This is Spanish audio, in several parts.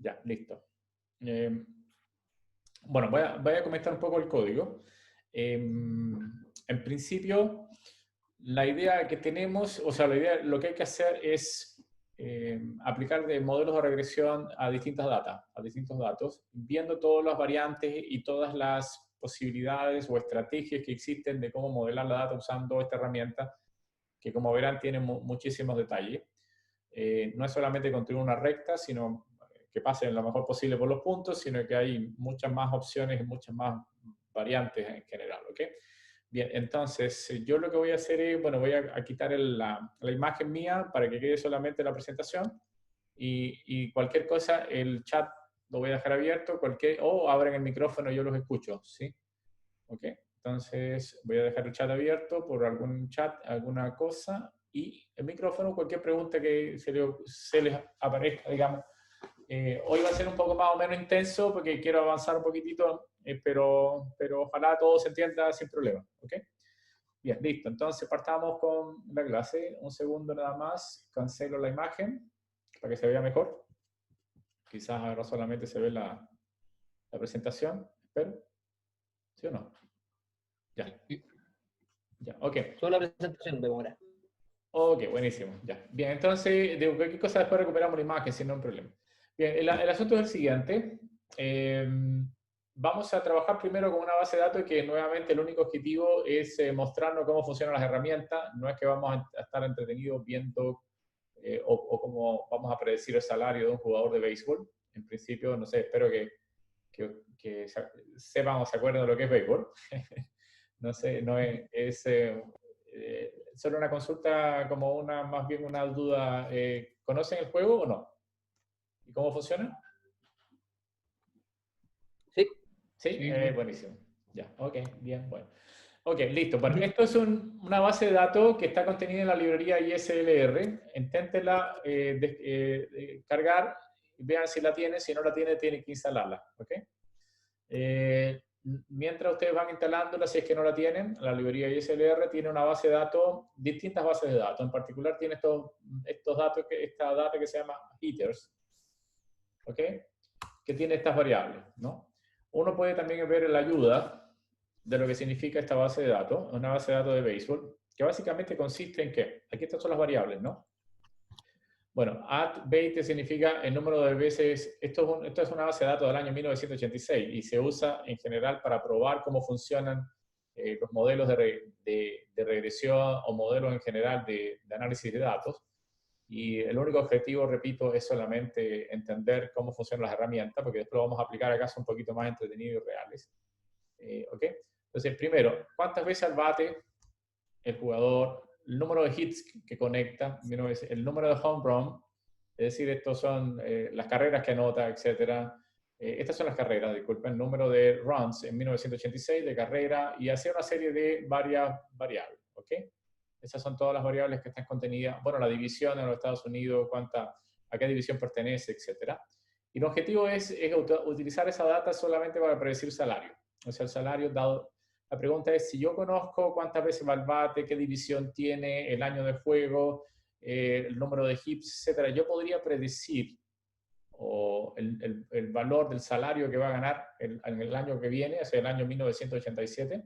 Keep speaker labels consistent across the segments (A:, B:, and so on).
A: Ya, listo. Bueno, voy a comentar un poco el código. En principio, la idea que tenemos, o sea, lo que hay que hacer es aplicar de modelos de regresión a distintas a distintos datos, viendo todas las variantes y todas las posibilidades o estrategias que existen de cómo modelar la data usando esta herramienta, que como verán tiene muchísimos detalles. No es solamente construir una recta, sino que pase lo mejor posible por los puntos, sino que hay muchas más opciones y muchas más variantes en general, ¿ok? Bien, entonces yo lo que voy a hacer es, bueno, voy a quitar la imagen mía para que quede solamente la presentación y cualquier cosa, el chat lo voy a dejar abierto, o abren el micrófono y yo los escucho, ¿sí? ¿Ok? Entonces voy a dejar el chat abierto por algún chat, alguna cosa, y el micrófono, cualquier pregunta que se les aparezca, digamos. Hoy va a ser un poco más o menos intenso porque quiero avanzar un poquitito, pero ojalá todo se entienda sin problema. ¿Ok? Bien, listo. Entonces partamos con la clase. Un segundo nada más. Cancelo la imagen para que se vea mejor. Quizás ahora solamente se ve la presentación. Espero. ¿Sí o no? Ya. Ya, ok.
B: Solo la presentación de ahora.
A: Ok, buenísimo. Ya. Bien, entonces, de cualquier cosa después recuperamos la imagen sin ningún problema. Bien, el asunto es el siguiente. Vamos a trabajar primero con una base de datos que nuevamente el único objetivo es mostrarnos cómo funcionan las herramientas. No es que vamos a estar entretenidos viendo o cómo vamos a predecir el salario de un jugador de béisbol. En principio, no sé, espero que sepan o se acuerden de lo que es béisbol. No sé, no es solo una consulta como más bien una duda. ¿Conocen el juego o no? ¿Y cómo funciona?
B: Sí.
A: Sí,
B: Sí.
A: buenísimo. Ya, ok, bien, bueno. Ok, listo. Bueno, esto es una base de datos que está contenida en la librería ISLR. Inténtenla cargar y vean si la tiene. Si no la tiene, tiene que instalarla. ¿Ok? Mientras ustedes van instalándola, si es que no la tienen, la librería ISLR tiene una base de datos, distintas bases de datos. En particular tiene estos datos, esta data que se llama headers, ¿ok? Que tiene estas variables, ¿no? Uno puede también ver la ayuda de lo que significa esta base de datos, una base de datos de béisbol, que básicamente consiste en que, aquí estas son las variables, ¿no? Bueno, at20 significa el número de veces, esto es una base de datos del año 1986 y se usa en general para probar cómo funcionan los modelos de regresión o modelos en general de análisis de datos. Y el único objetivo, repito, es solamente entender cómo funcionan las herramientas, porque después lo vamos a aplicar a casos un poquito más entretenidos y reales. ¿Ok? Entonces, primero, ¿cuántas veces al bate el jugador, el número de hits que conecta, el número de home run, es decir, estos son las carreras que anota, etcétera. Estas son las carreras, disculpen, el número de runs en 1986 de carrera y hacer una serie de varias variables, ¿ok? Esas son todas las variables que están contenidas, bueno, la división en los Estados Unidos, a qué división pertenece, etcétera. Y el objetivo es utilizar esa data solamente para predecir salario. O sea, el salario dado. La pregunta es, si yo conozco cuántas veces va al bate, qué división tiene, el año de juego, el número de hits, etcétera, yo podría predecir el valor del salario que va a ganar en el año que viene, o sea, el año 1987,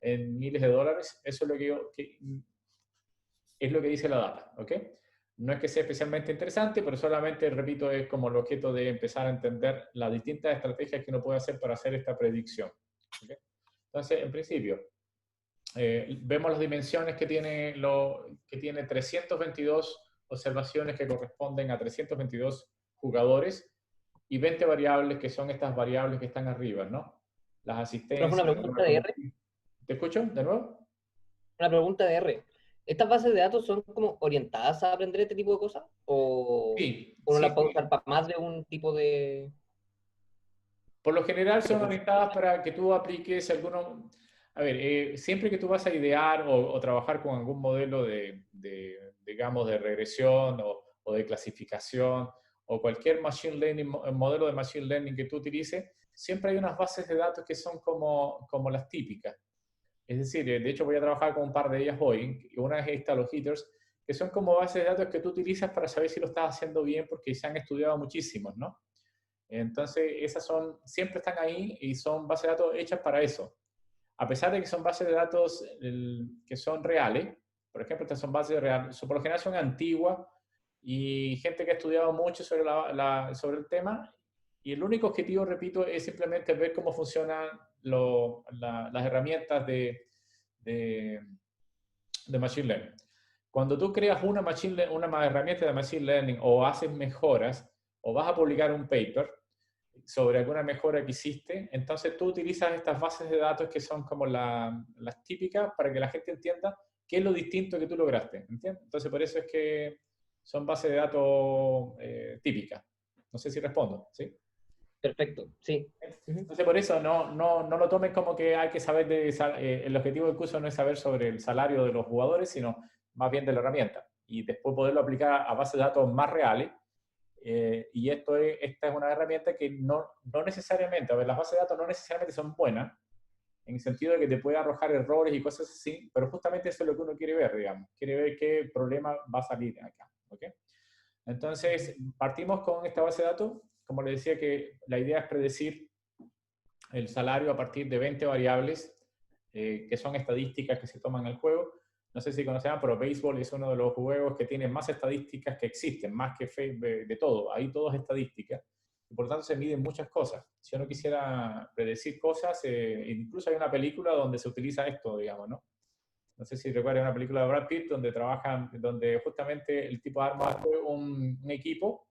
A: en miles de dólares. Eso es lo es lo que dice la data, ¿ok? No es que sea especialmente interesante, pero solamente, repito, es como el objeto de empezar a entender las distintas estrategias que uno puede hacer para hacer esta predicción. ¿Okay? Entonces, en principio, vemos las dimensiones que tiene 322 observaciones que corresponden a 322 jugadores y 20 variables que son estas variables que están arriba, ¿no? Las
B: Pero es una
A: asistencias,
B: pregunta de R.
A: ¿te escucho de nuevo?
B: Una pregunta de R. ¿Estas bases de datos son como orientadas a aprender este tipo de cosas? ¿O
A: Sí,
B: uno
A: sí.
B: las puede usar para más de un tipo
A: Por lo general
B: de
A: son
B: función?
A: orientadas para que tú apliques algunos. A ver, siempre que tú vas a idear o trabajar con algún modelo digamos, de regresión o de clasificación o cualquier machine learning, modelo de machine learning que tú utilices, siempre hay unas bases de datos que son como las típicas. Es decir, de hecho voy a trabajar con un par de ellas hoy, y una es esta, los hitters, que son como bases de datos que tú utilizas para saber si lo estás haciendo bien porque se han estudiado muchísimos, ¿no? Entonces, siempre están ahí y son bases de datos hechas para eso. A pesar de que son bases de datos que son reales, por ejemplo, estas son bases reales, por lo general son antiguas y gente que ha estudiado mucho sobre, sobre el tema, y el único objetivo, repito, es simplemente ver cómo funcionan las herramientas de Machine Learning. Cuando tú creas una herramienta de Machine Learning o haces mejoras o vas a publicar un paper sobre alguna mejora que hiciste, entonces tú utilizas estas bases de datos que son como las típicas para que la gente entienda qué es lo distinto que tú lograste, ¿entiendes? Entonces por eso es que son bases de datos típicas. No sé si respondo, ¿sí?
B: Perfecto, sí.
A: Entonces por eso no lo tomen como que hay que saber el objetivo del curso no es saber sobre el salario de los jugadores, sino más bien de la herramienta. Y después poderlo aplicar a bases de datos más reales. Y esta es una herramienta que no necesariamente, a ver, las bases de datos no necesariamente son buenas, en el sentido de que te puede arrojar errores y cosas así, pero justamente eso es lo que uno quiere ver, digamos. Quiere ver qué problema va a salir acá. ¿Okay? Entonces, partimos con esta base de datos. Como les decía, que la idea es predecir el salario a partir de 20 variables, que son estadísticas que se toman en el juego. No sé si conocen, pero béisbol es uno de los juegos que tiene más estadísticas que existen, más que de todo. Hay todas estadísticas. Y por lo tanto se miden muchas cosas. Si uno quisiera predecir cosas, incluso hay una película donde se utiliza esto, digamos, ¿no? No sé si recuerdan una película de Brad Pitt donde justamente el tipo arma un equipo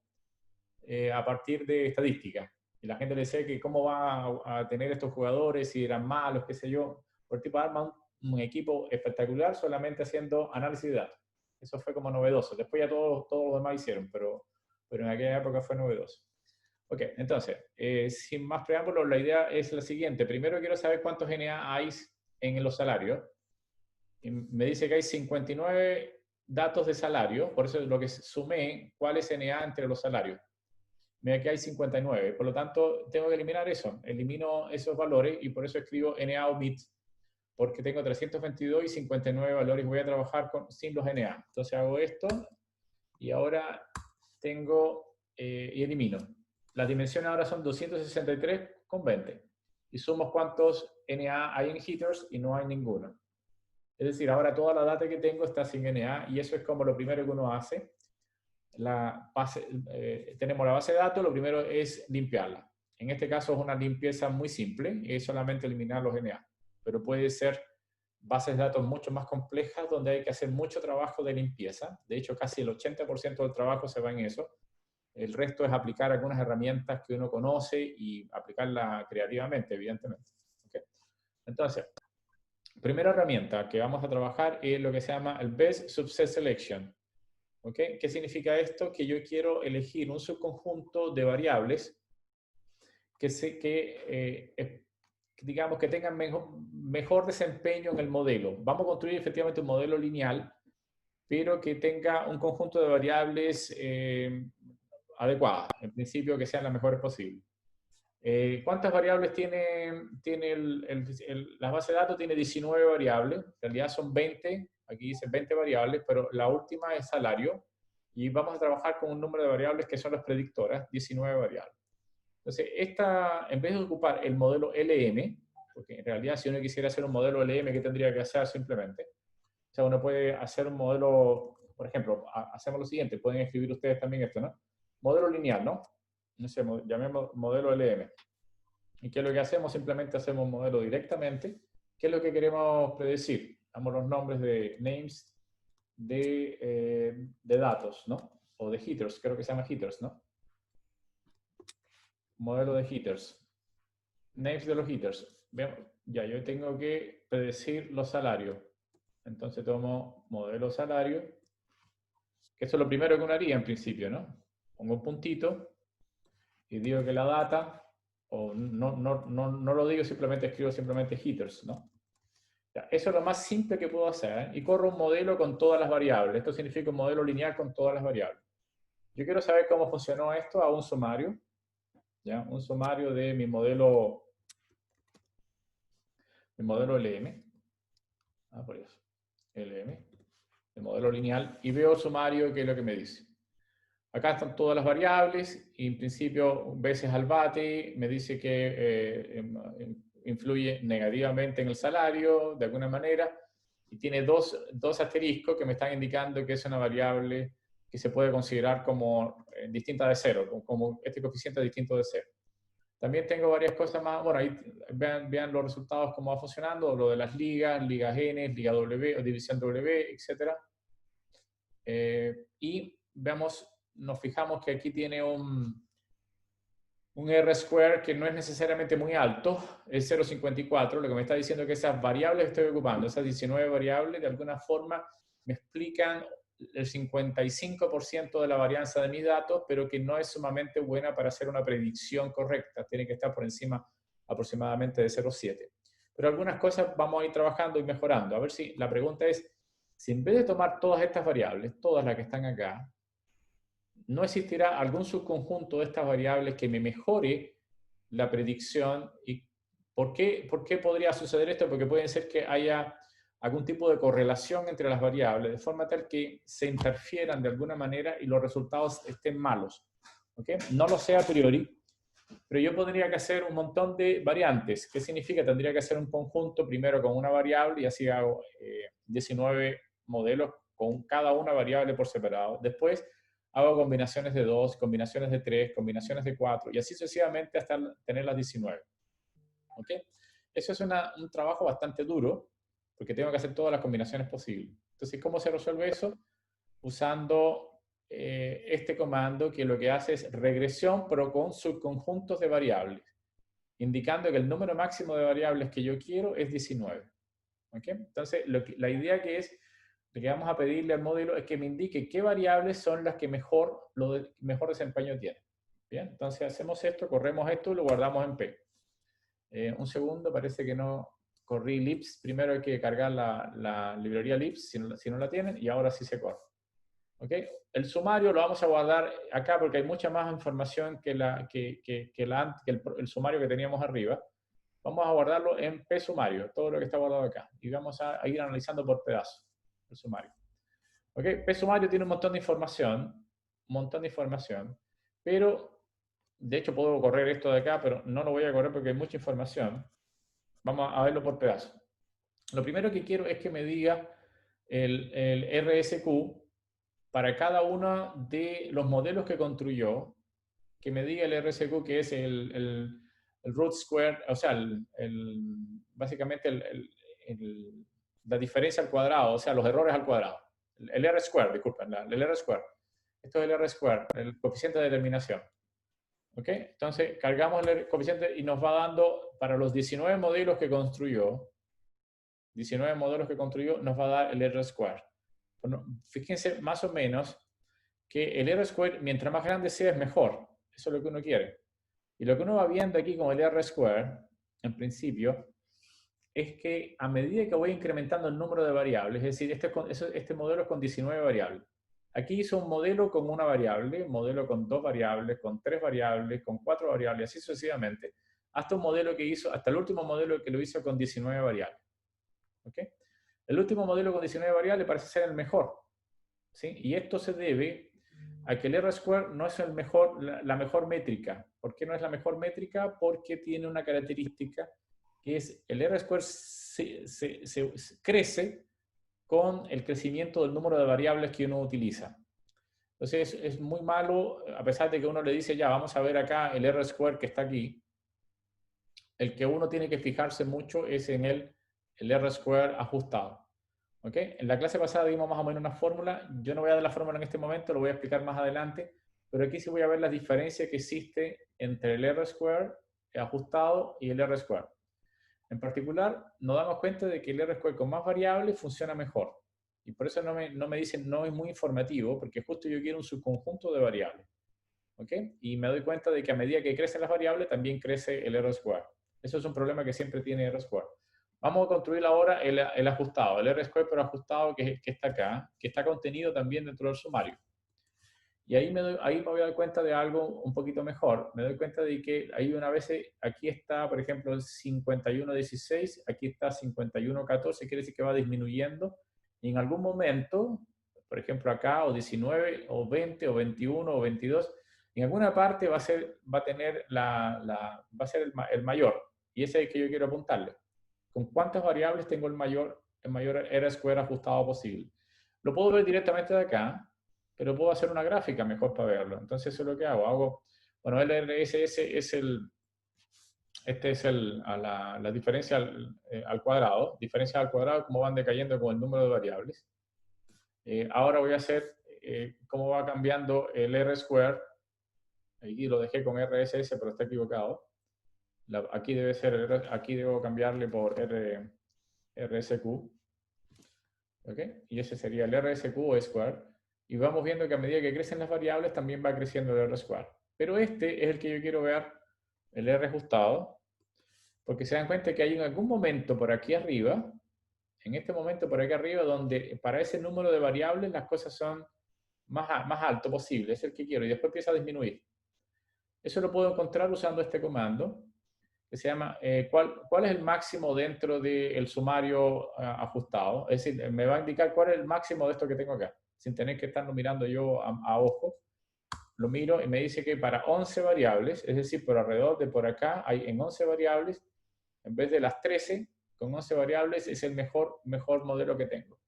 A: a partir de estadísticas. Y la gente le decía que cómo va a tener estos jugadores, si eran malos, qué sé yo. Por el tipo arma un equipo espectacular solamente haciendo análisis de datos. Eso fue como novedoso. Después ya todos los demás hicieron, pero en aquella época fue novedoso. Ok, entonces, sin más preámbulos, la idea es la siguiente. Primero quiero saber cuántos NA hay en los salarios. Y me dice que hay 59 datos de salario, por eso es lo que sumé, cuál es NA entre los salarios. Mira que hay 59, por lo tanto tengo que eliminar eso. Elimino esos valores y por eso escribo NA omit, porque tengo 322 y 59 valores. Voy a trabajar sin los NA. Entonces hago esto y ahora tengo y elimino. Las dimensiones ahora son 263,20. Y sumo cuántos NA hay en headers y no hay ninguno. Es decir, ahora toda la data que tengo está sin NA y eso es como lo primero que uno hace. Tenemos la base de datos, lo primero es limpiarla. En este caso es una limpieza muy simple, es solamente eliminar los NA, pero puede ser bases de datos mucho más complejas donde hay que hacer mucho trabajo de limpieza. De hecho, casi el 80% del trabajo se va en eso. El resto es aplicar algunas herramientas que uno conoce y aplicarlas creativamente, evidentemente. ¿Okay? Entonces, primera herramienta que vamos a trabajar es lo que se llama el Best Subset Selection. ¿Okay? ¿Qué significa esto? Que yo quiero elegir un subconjunto de variables digamos, que tengan mejor desempeño en el modelo. Vamos a construir efectivamente un modelo lineal, pero que tenga un conjunto de variables adecuadas, en principio que sean las mejores posibles. ¿Cuántas variables tiene la base de datos? Tiene 19 variables, en realidad son 20, aquí dice 20 variables, pero la última es salario, y vamos a trabajar con un número de variables que son las predictoras, 19 variables. Entonces, en vez de ocupar el modelo LM, porque en realidad si uno quisiera hacer un modelo LM, ¿qué tendría que hacer simplemente? O sea, uno puede hacer un modelo, por ejemplo, hacemos lo siguiente, pueden escribir ustedes también esto, ¿no? Modelo lineal, ¿no? No sé, llamemos modelo LM. ¿Y qué es lo que hacemos? Simplemente hacemos un modelo directamente. ¿Qué es lo que queremos predecir? Damos los nombres de names de datos, ¿no? O de headers, creo que se llama headers, ¿no? Modelo de headers. Names de los headers. Veamos, ya yo tengo que predecir los salarios. Entonces tomo modelo salario, que eso es lo primero que uno haría en principio, ¿no? Pongo un puntito y digo que la data, o no lo digo, simplemente escribo simplemente headers, ¿no? Ya, eso es lo más simple que puedo hacer, ¿eh? Y corro un modelo con todas las variables. Esto significa un modelo lineal con todas las variables. Yo quiero saber cómo funcionó esto a un sumario, ¿ya? Un sumario de mi modelo LM. Por eso. LM. El modelo lineal. Y veo el sumario, que es lo que me dice. Acá están todas las variables y en principio veces al bate me dice que influye negativamente en el salario de alguna manera y tiene dos asteriscos que me están indicando que es una variable que se puede considerar como distinta de cero, como este coeficiente distinto de cero. También tengo varias cosas más, bueno, ahí vean los resultados, cómo va funcionando, lo de las ligas N, Liga W o División W, etc. Y veamos, nos fijamos que aquí tiene un R-square que no es necesariamente muy alto, es 0,54, lo que me está diciendo es que esas variables que estoy ocupando, esas 19 variables, de alguna forma me explican el 55% de la varianza de mis datos, pero que no es sumamente buena para hacer una predicción correcta, tiene que estar por encima aproximadamente de 0,7. Pero algunas cosas vamos a ir trabajando y mejorando. A ver si la pregunta es, si en vez de tomar todas estas variables, todas las que están acá, no existirá algún subconjunto de estas variables que me mejore la predicción. ¿Y por qué podría suceder esto? Porque puede ser que haya algún tipo de correlación entre las variables, de forma tal que se interfieran de alguna manera y los resultados estén malos. ¿Okay? No lo sé a priori, pero yo tendría que hacer un montón de variantes. ¿Qué significa? Tendría que hacer un conjunto primero con una variable y así hago 19 modelos con cada una variable por separado. Después hago combinaciones de 2, combinaciones de 3, combinaciones de 4 y así sucesivamente hasta tener las 19. ¿Ok? Eso es un trabajo bastante duro porque tengo que hacer todas las combinaciones posibles. Entonces, ¿cómo se resuelve eso? Usando este comando que lo que hace es regresión, pero con subconjuntos de variables, indicando que el número máximo de variables que yo quiero es 19. ¿Okay? Entonces, la idea que es, lo que vamos a pedirle al modelo es que me indique qué variables son las que mejor desempeño tienen. Bien, entonces hacemos esto, corremos esto y lo guardamos en P. Un segundo, parece que no corrí libs. Primero hay que cargar la librería libs si no la tienen y ahora sí se corre. ¿Okay? El sumario lo vamos a guardar acá porque hay mucha más información que el sumario que teníamos arriba. Vamos a guardarlo en P sumario, todo lo que está guardado acá. Y vamos a ir analizando por pedazos el sumario. ¿Okay? P sumario tiene un montón de información, pero de hecho puedo correr esto de acá, pero no lo voy a correr porque hay mucha información. Vamos a verlo por pedazos. Lo primero que quiero es que me diga el RSQ para cada uno de los modelos que construyó, que me diga el RSQ que es el root square, o sea, básicamente la diferencia al cuadrado, o sea, los errores al cuadrado. El R square, disculpen, el R square. Esto es el R square, el coeficiente de determinación. ¿Ok? Entonces, cargamos el coeficiente y nos va dando, para los 19 modelos que construyó, nos va a dar el R square. Bueno, fíjense más o menos que el R square, mientras más grande sea, es mejor. Eso es lo que uno quiere. Y lo que uno va viendo aquí con el R square, en principio, es que a medida que voy incrementando el número de variables, es decir, este modelo es con 19 variables. Aquí hizo un modelo con una variable, un modelo con 2 variables, con 3 variables, con 4 variables, así sucesivamente, hasta un modelo que hizo, hasta el último modelo que lo hizo con 19 variables. ¿Ok? El último modelo con 19 variables parece ser el mejor. ¿Sí? Y esto se debe a que el R-square no es la mejor métrica. ¿Por qué no es la mejor métrica? Porque tiene una característica que es el R-square crece con el crecimiento del número de variables que uno utiliza. Entonces es muy malo, a pesar de que uno le dice, ya, vamos a ver acá el R-square que está aquí. El que uno tiene que fijarse mucho es en el R-square ajustado. ¿Okay? En la clase pasada dimos más o menos una fórmula. Yo no voy a dar la fórmula en este momento, lo voy a explicar más adelante, pero aquí sí voy a ver las diferencias que existe entre el R-square ajustado y el R-square. En particular, nos damos cuenta de que el R-square con más variables funciona mejor. Y por eso no me dicen no es muy informativo, porque justo yo quiero un subconjunto de variables. ¿Okay? Y me doy cuenta de que a medida que crecen las variables, también crece el R-square. Eso es un problema que siempre tiene R-square. Vamos a construir ahora el ajustado, el R-square pero ajustado que está acá, que está contenido también dentro del sumario. Y ahí me voy a dar cuenta de algo un poquito mejor. Me doy cuenta de que hay una vez, aquí está, por ejemplo, 51.16, aquí está 51.14, quiere decir que va disminuyendo. Y en algún momento, por ejemplo acá, o 19, o 20, o 21, o 22, en alguna parte va a ser el mayor, y ese es el que yo quiero apuntarle. ¿Con cuántas variables tengo el mayor R-square ajustado posible? Lo puedo ver directamente de acá, pero puedo hacer una gráfica mejor para verlo. Entonces eso es lo que hago. Bueno, el RSS es la diferencia al cuadrado. Diferencia al cuadrado, cómo van decayendo con el número de variables. Ahora voy a hacer cómo va cambiando el R-square. Aquí lo dejé con RSS, pero está equivocado. Aquí debo cambiarle por RSQ. ¿Ok? Y ese sería el RSQ o square. Y vamos viendo que a medida que crecen las variables, también va creciendo el R-square. Pero este es el que yo quiero ver, el R ajustado, porque se dan cuenta que hay en algún momento por aquí arriba, en este momento por aquí arriba, donde para ese número de variables las cosas son más alto posible, es el que quiero, y después empieza a disminuir. Eso lo puedo encontrar usando este comando, que se llama ¿cuál es el máximo dentro del sumario ajustado? Es decir, me va a indicar cuál es el máximo de esto que tengo acá, sin tener que estarlo mirando yo a ojo. Lo miro y me dice que para 11 variables, es decir, por alrededor de por acá, hay en 11 variables, en vez de las 13, con 11 variables es el mejor modelo que tengo.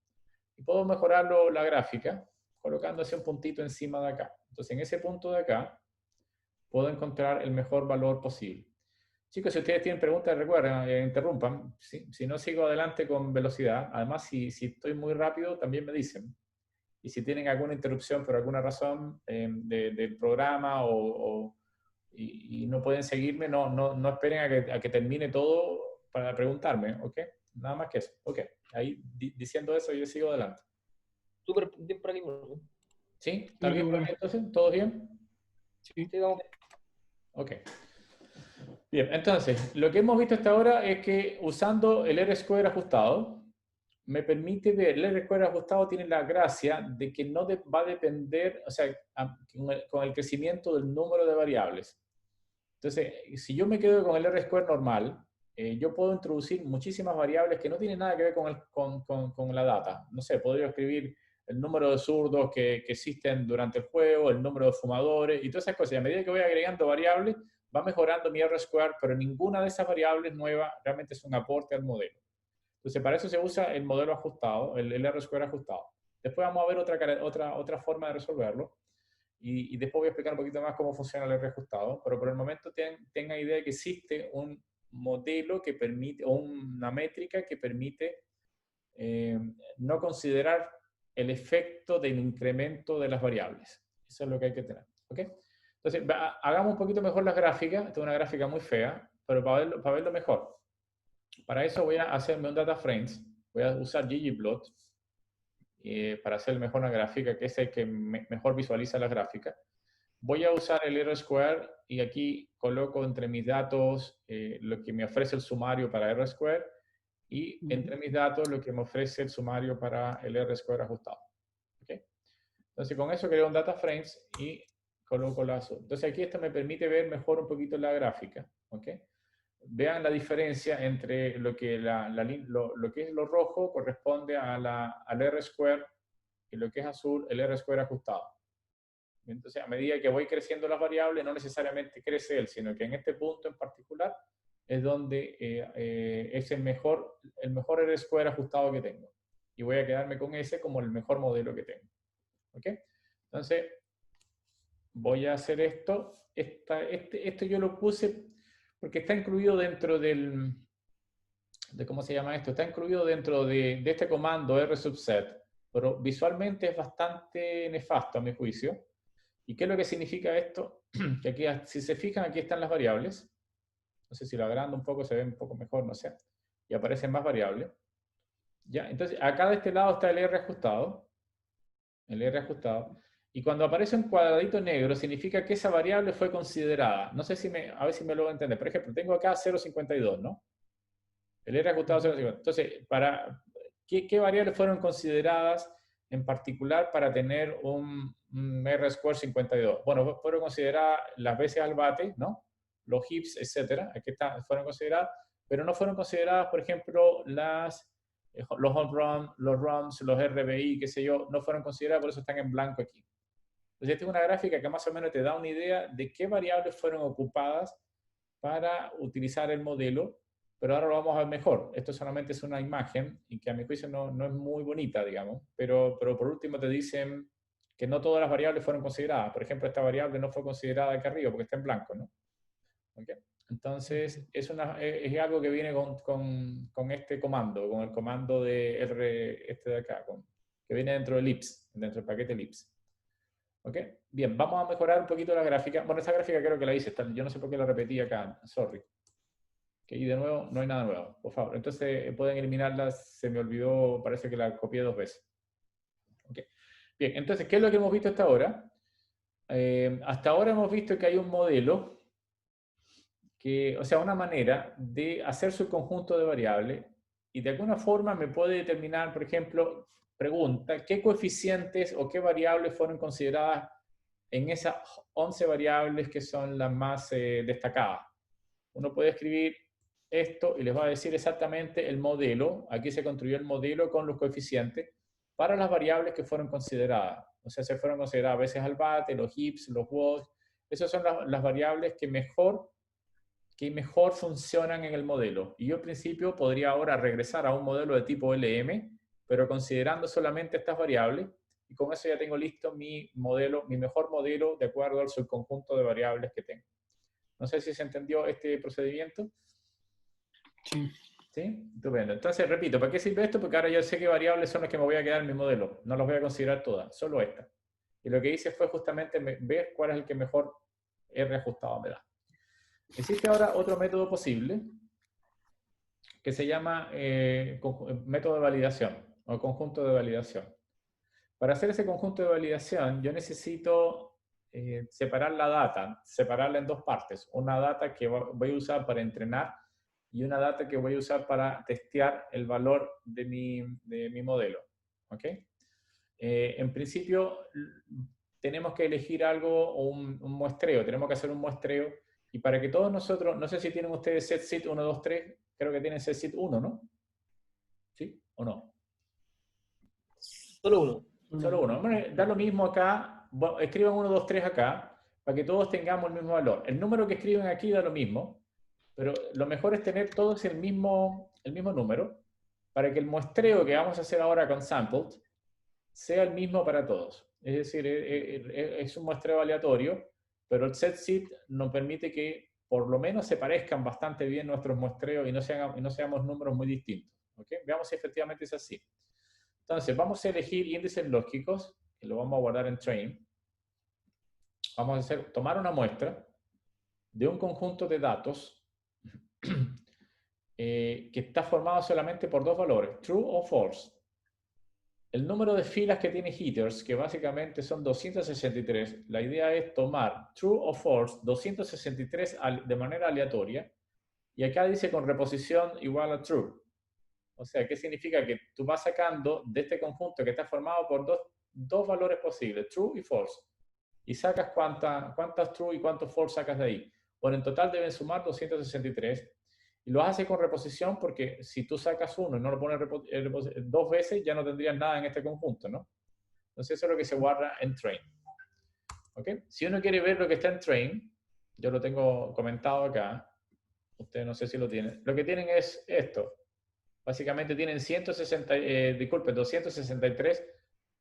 A: Y puedo mejorarlo la gráfica colocando así un puntito encima de acá. Entonces, en ese punto de acá, puedo encontrar el mejor valor posible. Chicos, si ustedes tienen preguntas, recuerden, interrumpan. ¿Sí? Si no, sigo adelante con velocidad. Además, si estoy muy rápido, también me dicen. Y si tienen alguna interrupción por alguna razón del programa y no pueden seguirme, no esperen a que termine todo para preguntarme, ¿ok? Nada más que eso. Ok, ahí diciendo eso yo sigo adelante.
B: Súper bien por aquí, ¿no?
A: ¿Sí? ¿Está bien por aquí entonces? ¿Todo bien?
B: Sí, vamos.
A: Ok. Bien, entonces, lo que hemos visto hasta ahora es que usando el R-square ajustado, me permite ver, el R-square ajustado tiene la gracia de que no va a depender, o sea, con el crecimiento del número de variables. Entonces, si yo me quedo con el R-square normal, yo puedo introducir muchísimas variables que no tienen nada que ver con la data. No sé, podría escribir el número de zurdos que existen durante el juego, el número de fumadores y todas esas cosas. Y a medida que voy agregando variables, va mejorando mi R-square, pero ninguna de esas variables nuevas realmente es un aporte al modelo. Entonces, para eso se usa el modelo ajustado, el R-square ajustado. Después vamos a ver otra forma de resolverlo. Y después voy a explicar un poquito más cómo funciona el R ajustado, pero por el momento tenga idea de que existe un modelo que permite, o una métrica que permite no considerar el efecto del incremento de las variables. Eso es lo que hay que tener. ¿Ok? Entonces, hagamos un poquito mejor las gráficas. Esta es una gráfica muy fea, pero para verlo mejor. Para eso voy a hacerme un data frames. Voy a usar ggplot para hacer mejor una gráfica, que es el que mejor visualiza la gráfica. Voy a usar el R-square y aquí coloco entre mis datos lo que me ofrece el sumario para R-square y entre mis datos lo que me ofrece el sumario para el R-square ajustado. ¿Okay? Entonces con eso creo un data frames y coloco las. Entonces aquí esto me permite ver mejor un poquito la gráfica. ¿Okay? Vean la diferencia entre lo que, lo que es lo rojo corresponde al R-square y lo que es azul, el R-square ajustado. Entonces, a medida que voy creciendo las variables, no necesariamente crece él, sino que en este punto en particular es donde es el mejor R-square ajustado que tengo. Y voy a quedarme con ese como el mejor modelo que tengo. ¿Ok? Entonces, voy a hacer esto. Esto yo lo puse porque está incluido dentro ¿cómo se llama esto? Está incluido dentro de este comando rsubset, pero visualmente es bastante nefasto a mi juicio. ¿Y qué es lo que significa esto? Que aquí, si se fijan, aquí están las variables. No sé si lo agrando un poco, se ve un poco mejor, no sé. Y aparecen más variables. ¿Ya? Entonces, acá de este lado está el R ajustado. El R ajustado. Y cuando aparece un cuadradito negro, significa que esa variable fue considerada. No sé si a ver si me lo entender. Por ejemplo, tengo acá 0,52, ¿no? El R ajustado 0,52. Entonces, ¿qué variables fueron consideradas en particular para tener un R-square 52? Bueno, fueron consideradas las veces al bate, ¿no? Los hips, etcétera, aquí fueron consideradas, pero no fueron consideradas, por ejemplo, las los home run, los runs, los RBI, qué sé yo, no fueron considerados, por eso están en blanco aquí. Entonces, esta es una gráfica que más o menos te da una idea de qué variables fueron ocupadas para utilizar el modelo, pero ahora lo vamos a ver mejor. Esto solamente es una imagen y que a mi juicio no es muy bonita, digamos, pero por último te dicen que no todas las variables fueron consideradas. Por ejemplo, esta variable no fue considerada acá arriba porque está en blanco, ¿no? ¿Okay? Entonces, es algo que viene con este comando, con el comando de R, este de acá, que viene dentro del lips, dentro del paquete lips. ¿Ok? Bien, vamos a mejorar un poquito la gráfica. Bueno, esta gráfica creo que la hice, yo no sé por qué la repetí acá, sorry. Que ahí de nuevo no hay nada nuevo, por favor. Entonces pueden eliminarla, se me olvidó, parece que la copié 2 veces. ¿Okay? Bien, entonces, ¿qué es lo que hemos visto hasta ahora? Hasta ahora hemos visto que hay un modelo o sea, una manera de hacer su conjunto de variables y de alguna forma me puede determinar, por ejemplo, pregunta, ¿qué coeficientes o qué variables fueron consideradas en esas 11 variables que son las más destacadas? Uno puede escribir esto y les va a decir exactamente el modelo. Aquí se construyó el modelo con los coeficientes para las variables que fueron consideradas. O sea, se fueron consideradas a veces al bate, los hips, los walks. Esas son las variables que mejor funcionan en el modelo. Y yo en principio podría ahora regresar a un modelo de tipo LM, pero considerando solamente estas variables, y con eso ya tengo listo mi modelo, mi mejor modelo de acuerdo al subconjunto de variables que tengo. No sé si se entendió este procedimiento.
C: Sí.
A: ¿Sí? Estupendo. Entonces, repito, ¿para qué sirve esto? Porque ahora yo sé qué variables son las que me voy a quedar en mi modelo. No las voy a considerar todas, solo estas. Y lo que hice fue justamente ver cuál es el que mejor R ajustado me da. Existe ahora otro método posible que se llama método de validación o conjunto de validación. Para hacer ese conjunto de validación yo necesito separar la data, separarla en dos partes. Una data que voy a usar para entrenar y una data que voy a usar para testear el valor de mi modelo. ¿Ok? En principio tenemos que elegir algo o un muestreo, tenemos que hacer un muestreo. Y para que todos nosotros, no sé si tienen ustedes setSit 1, 2, 3, creo que tienen setSit 1, ¿no? ¿Sí o no?
B: Solo uno.
A: Solo uno. Hombre, da lo mismo acá, escriban 1, 2, 3 acá, para que todos tengamos el mismo valor. El número que escriben aquí da lo mismo, pero lo mejor es tener todos el mismo número, para que el muestreo que vamos a hacer ahora con Sampled sea el mismo para todos. Es decir, es un muestreo aleatorio, pero el setSit nos permite que por lo menos se parezcan bastante bien nuestros muestreos y no seamos números muy distintos. ¿Okay? Veamos si efectivamente es así. Entonces, vamos a elegir índices lógicos, que lo vamos a guardar en train. Vamos a tomar una muestra de un conjunto de datos que está formado solamente por dos valores, true o false. El número de filas que tiene headers, que básicamente son 263, la idea es tomar true o false 263 de manera aleatoria, y acá dice con reposición igual a true. O sea, ¿qué significa? Que tú vas sacando de este conjunto que está formado por dos valores posibles, true y false, y sacas cuántas true y cuántos false sacas de ahí. Bueno, en total deben sumar 263, y lo hace con reposición porque si tú sacas uno y no lo pones dos veces, ya no tendrías nada en este conjunto, ¿no? Entonces eso es lo que se guarda en train. ¿Ok? Si uno quiere ver lo que está en train, yo lo tengo comentado acá, ustedes no sé si lo tienen, lo que tienen es esto. Básicamente tienen 263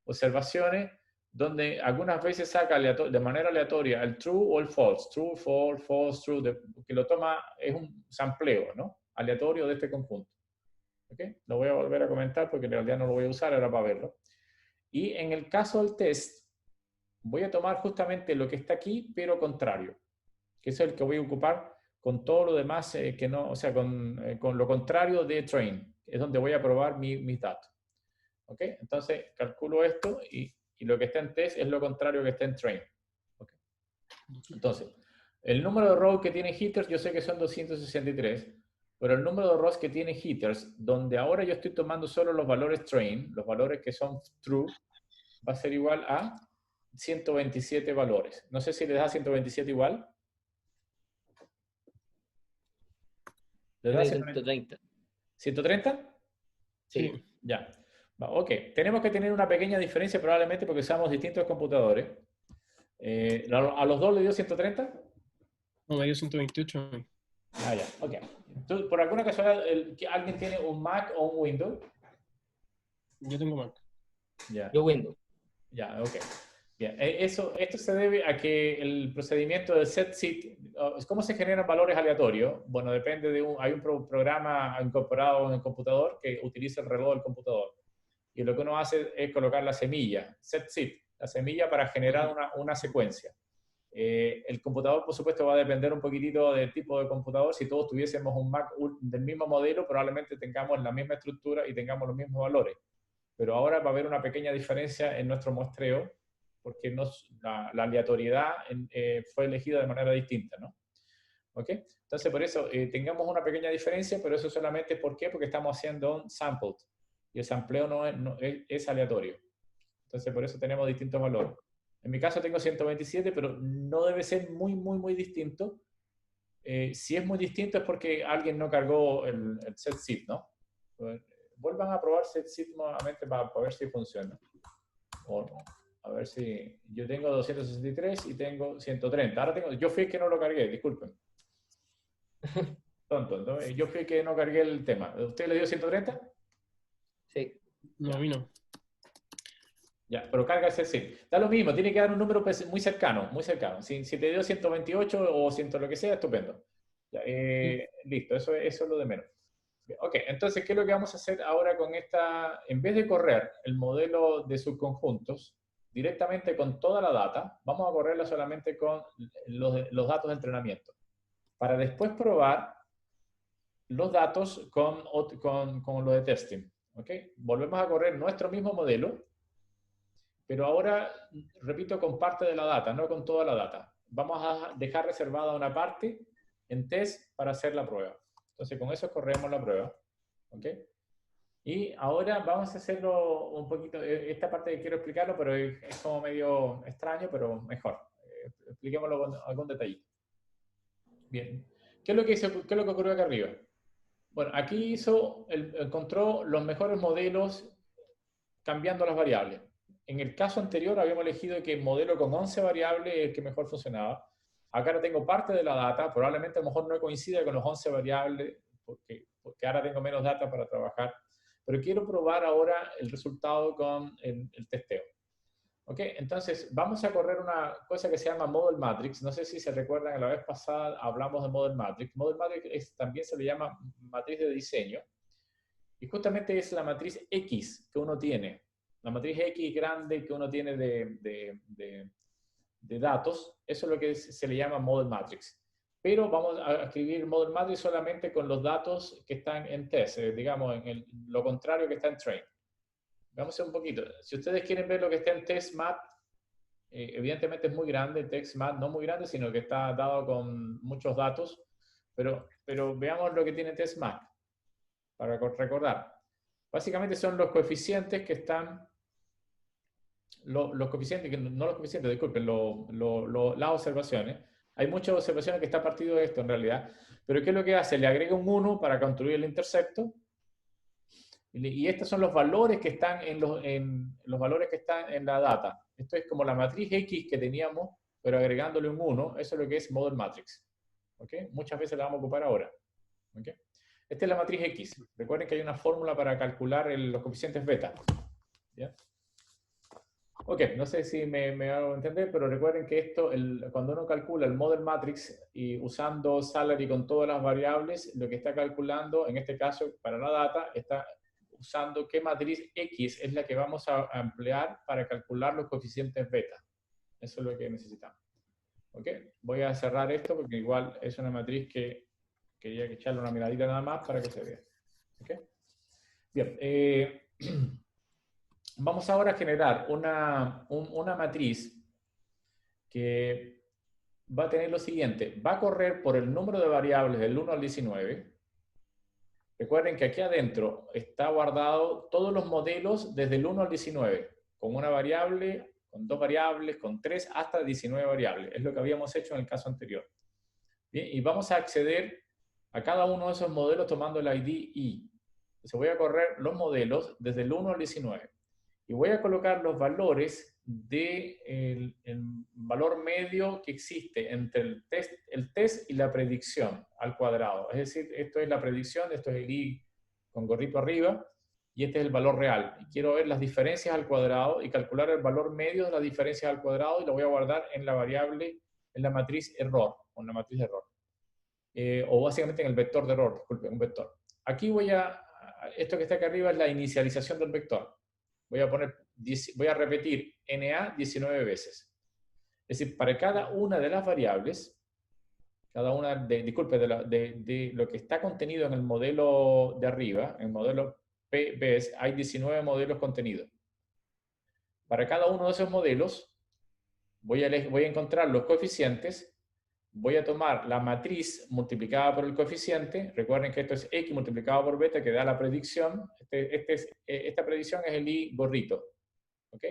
A: observaciones donde algunas veces saca de manera aleatoria el true o el false, true, false, false, true, que lo toma, es un sampleo, ¿no? Aleatorio de este conjunto. ¿Ok? Lo voy a volver a comentar porque en realidad no lo voy a usar ahora para verlo. Y en el caso del test, voy a tomar justamente lo que está aquí, pero contrario, que es el que voy a ocupar con todo lo demás, que no, o sea, con lo contrario de train, es donde voy a probar mis datos. ¿Ok? Entonces, calculo esto y lo que está en test es lo contrario que está en train. ¿Okay? Entonces, el número de rows que tiene hitters yo sé que son 263, pero el número de rows que tiene hitters, donde ahora yo estoy tomando solo los valores train, los valores que son true, va a ser igual a 127 valores. No sé si les da 127 igual. ¿Les da
B: 130.
A: ¿130?
C: Sí.
A: Ya. Ok, tenemos que tener una pequeña diferencia probablemente porque usamos distintos computadores. ¿A los dos le dio 130?
C: No, me dio 128.
A: Ah, ya, ok. Entonces, por alguna casualidad, ¿alguien tiene un Mac o un Windows?
C: Yo tengo Mac.
A: Ya.
B: Yo Windows.
A: Ya, ok. Bien. Esto se debe a que el procedimiento de setseed, ¿cómo se generan valores aleatorios? Bueno, depende hay un programa incorporado en el computador que utiliza el reloj del computador. Y lo que uno hace es colocar la semilla, setseed, la semilla para generar una secuencia. El computador, por supuesto, va a depender un poquitito del tipo de computador. Si todos tuviésemos un Mac del mismo modelo, probablemente tengamos la misma estructura y tengamos los mismos valores. Pero ahora va a haber una pequeña diferencia en nuestro muestreo, porque la aleatoriedad fue elegida de manera distinta, ¿no? ¿Ok? Entonces, por eso tengamos una pequeña diferencia, pero eso solamente ¿por qué? Porque estamos haciendo un sampled, y el sampleo es aleatorio. Entonces, por eso tenemos distintos valores. En mi caso tengo 127, pero no debe ser muy distinto. Si es muy distinto es porque alguien no cargó el setseed, ¿no? Vuelvan a probar setseed nuevamente para ver si funciona. A ver si... Yo tengo 263 y tengo 130. Ahora yo fui el que no lo cargué, disculpen. Tonto, ¿no? Yo fui el que no cargué el tema. ¿Usted le dio 130?
B: Sí.
C: No, a mí no.
A: Ya, pero carga ese sí. Da lo mismo, tiene que dar un número muy cercano, muy cercano. Si te dio 128 o 100 lo que sea, estupendo. Ya, listo, eso es lo de menos. Ok, entonces, ¿qué es lo que vamos a hacer ahora con esta? En vez de correr el modelo de subconjuntos directamente con toda la data, vamos a correrla solamente con los datos de entrenamiento. Para después probar los datos con lo de testing. ¿Ok? Volvemos a correr nuestro mismo modelo, pero ahora, repito, con parte de la data, no con toda la data. Vamos a dejar reservada una parte en test para hacer la prueba. Entonces, con eso corremos la prueba. ¿Ok? Y ahora vamos a hacerlo un poquito, esta parte quiero explicarlo, pero es como medio extraño, pero mejor. Expliquémoslo con algún detallito. Bien. ¿Qué es lo que ocurrió acá arriba? Bueno, aquí encontró los mejores modelos cambiando las variables. En el caso anterior habíamos elegido que el modelo con 11 variables es el que mejor funcionaba. Acá ahora tengo parte de la data, probablemente a lo mejor no coincide con los 11 variables, porque ahora tengo menos data para trabajar. Pero quiero probar ahora el resultado con el testeo. ¿Ok? Entonces, vamos a correr una cosa que se llama Model Matrix. No sé si se recuerdan, que la vez pasada hablamos de Model Matrix. Model Matrix también se le llama matriz de diseño. Y justamente es la matriz X que uno tiene. La matriz X grande que uno tiene de datos. Eso es lo que se le llama Model Matrix. Pero vamos a escribir Model Matrix solamente con los datos que están en test, digamos, lo contrario que está en train. Vamos a un poquito. Si ustedes quieren ver lo que está en testmat, evidentemente es muy grande el testmat, no muy grande, sino que está dado con muchos datos, pero veamos lo que tiene testmat, para recordar. Básicamente son los coeficientes que están, los coeficientes, no los coeficientes, disculpen, las observaciones. Hay muchas observaciones que están partido de esto en realidad, pero ¿qué es lo que hace? Le agrega un 1 para construir el intersecto. Y estos son los valores que están los valores que están en la data. Esto es como la matriz X que teníamos, pero agregándole un 1. Eso es lo que es Model Matrix. ¿Okay? Muchas veces la vamos a ocupar ahora. ¿Okay? Esta es la matriz X. Recuerden que hay una fórmula para calcular los coeficientes beta. ¿Ya? Ok, no sé si me hago entender, pero recuerden que esto, cuando uno calcula el Model Matrix y usando salary con todas las variables, lo que está calculando, en este caso para la data, está usando qué matriz X es la que vamos a emplear para calcular los coeficientes beta. Eso es lo que necesitamos. ¿Ok? Voy a cerrar esto porque igual es una matriz que quería echarle una miradita nada más para que se vea. ¿Ok? Bien. Vamos ahora a generar una matriz que va a tener lo siguiente. Va a correr por el número de variables del 1 al 19. Recuerden que aquí adentro está guardado todos los modelos desde el 1 al 19, con una variable, con 2 variables, con 3, hasta 19 variables. Es lo que habíamos hecho en el caso anterior. Bien, y vamos a acceder a cada uno de esos modelos tomando el ID I. Entonces voy a correr los modelos desde el 1 al 19 y voy a colocar los valores del valor medio que existe entre el test y la predicción al cuadrado. Es decir, esto es la predicción, esto es el i con gorrito arriba, y este es el valor real. Y quiero ver las diferencias al cuadrado y calcular el valor medio de las diferencias al cuadrado, y lo voy a guardar en la variable, en la matriz error, o en la matriz de error. O básicamente en el vector de error, disculpen, un vector. Aquí esto que está aquí arriba es la inicialización del vector. Voy a repetir NA 19 veces. Es decir, para cada una de las variables, cada una de lo que está contenido en el modelo de arriba, en el modelo PBS, hay 19 modelos contenidos. Para cada uno de esos modelos, voy a encontrar los coeficientes, voy a tomar la matriz multiplicada por el coeficiente. Recuerden que esto es X multiplicado por beta, que da la predicción. Esta predicción es el I gorrito. ¿Ok?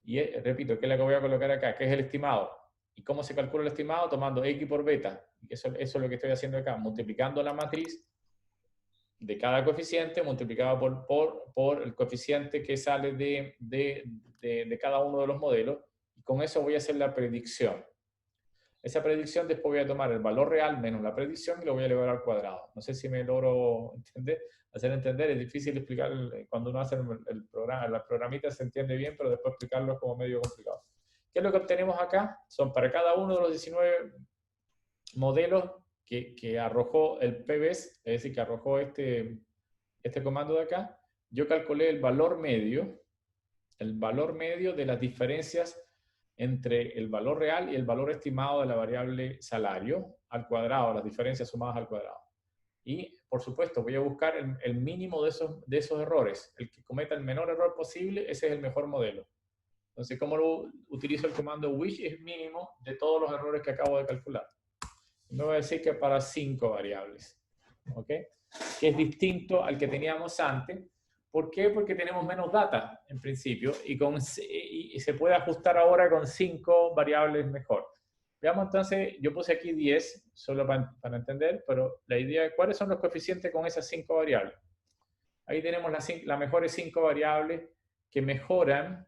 A: Y repito, que es la que voy a colocar acá, que es el estimado. ¿Y cómo se calcula el estimado? Tomando X por beta. Eso es lo que estoy haciendo acá, multiplicando la matriz de cada coeficiente, multiplicado por el coeficiente que sale de cada uno de los modelos. Y con eso voy a hacer la predicción. Esa predicción después voy a tomar el valor real menos la predicción y lo voy a elevar al cuadrado. No sé si me logro hacer entender. Es difícil explicar cuando uno hace el programa. La programita se entiende bien, pero después explicarlo es como medio complicado. ¿Qué es lo que obtenemos acá? Son para cada uno de los 19 modelos que arrojó el PBS, es decir, que arrojó este comando de acá. Yo calculé el valor medio de las diferencias entre el valor real y el valor estimado de la variable salario al cuadrado, las diferencias sumadas al cuadrado. Y, por supuesto, voy a buscar el mínimo de esos errores. El que cometa el menor error posible, ese es el mejor modelo. Entonces, ¿cómo utilizo el comando which es mínimo de todos los errores que acabo de calcular? Me voy a decir que para 5 variables. ¿Ok? Que es distinto al que teníamos antes. ¿Por qué? Porque tenemos menos data, en principio, y se puede ajustar ahora con 5 variables mejor. Veamos entonces, yo puse aquí 10, solo para entender, pero la idea es cuáles son los coeficientes con esas 5 variables. Ahí tenemos las mejores 5 variables que mejoran,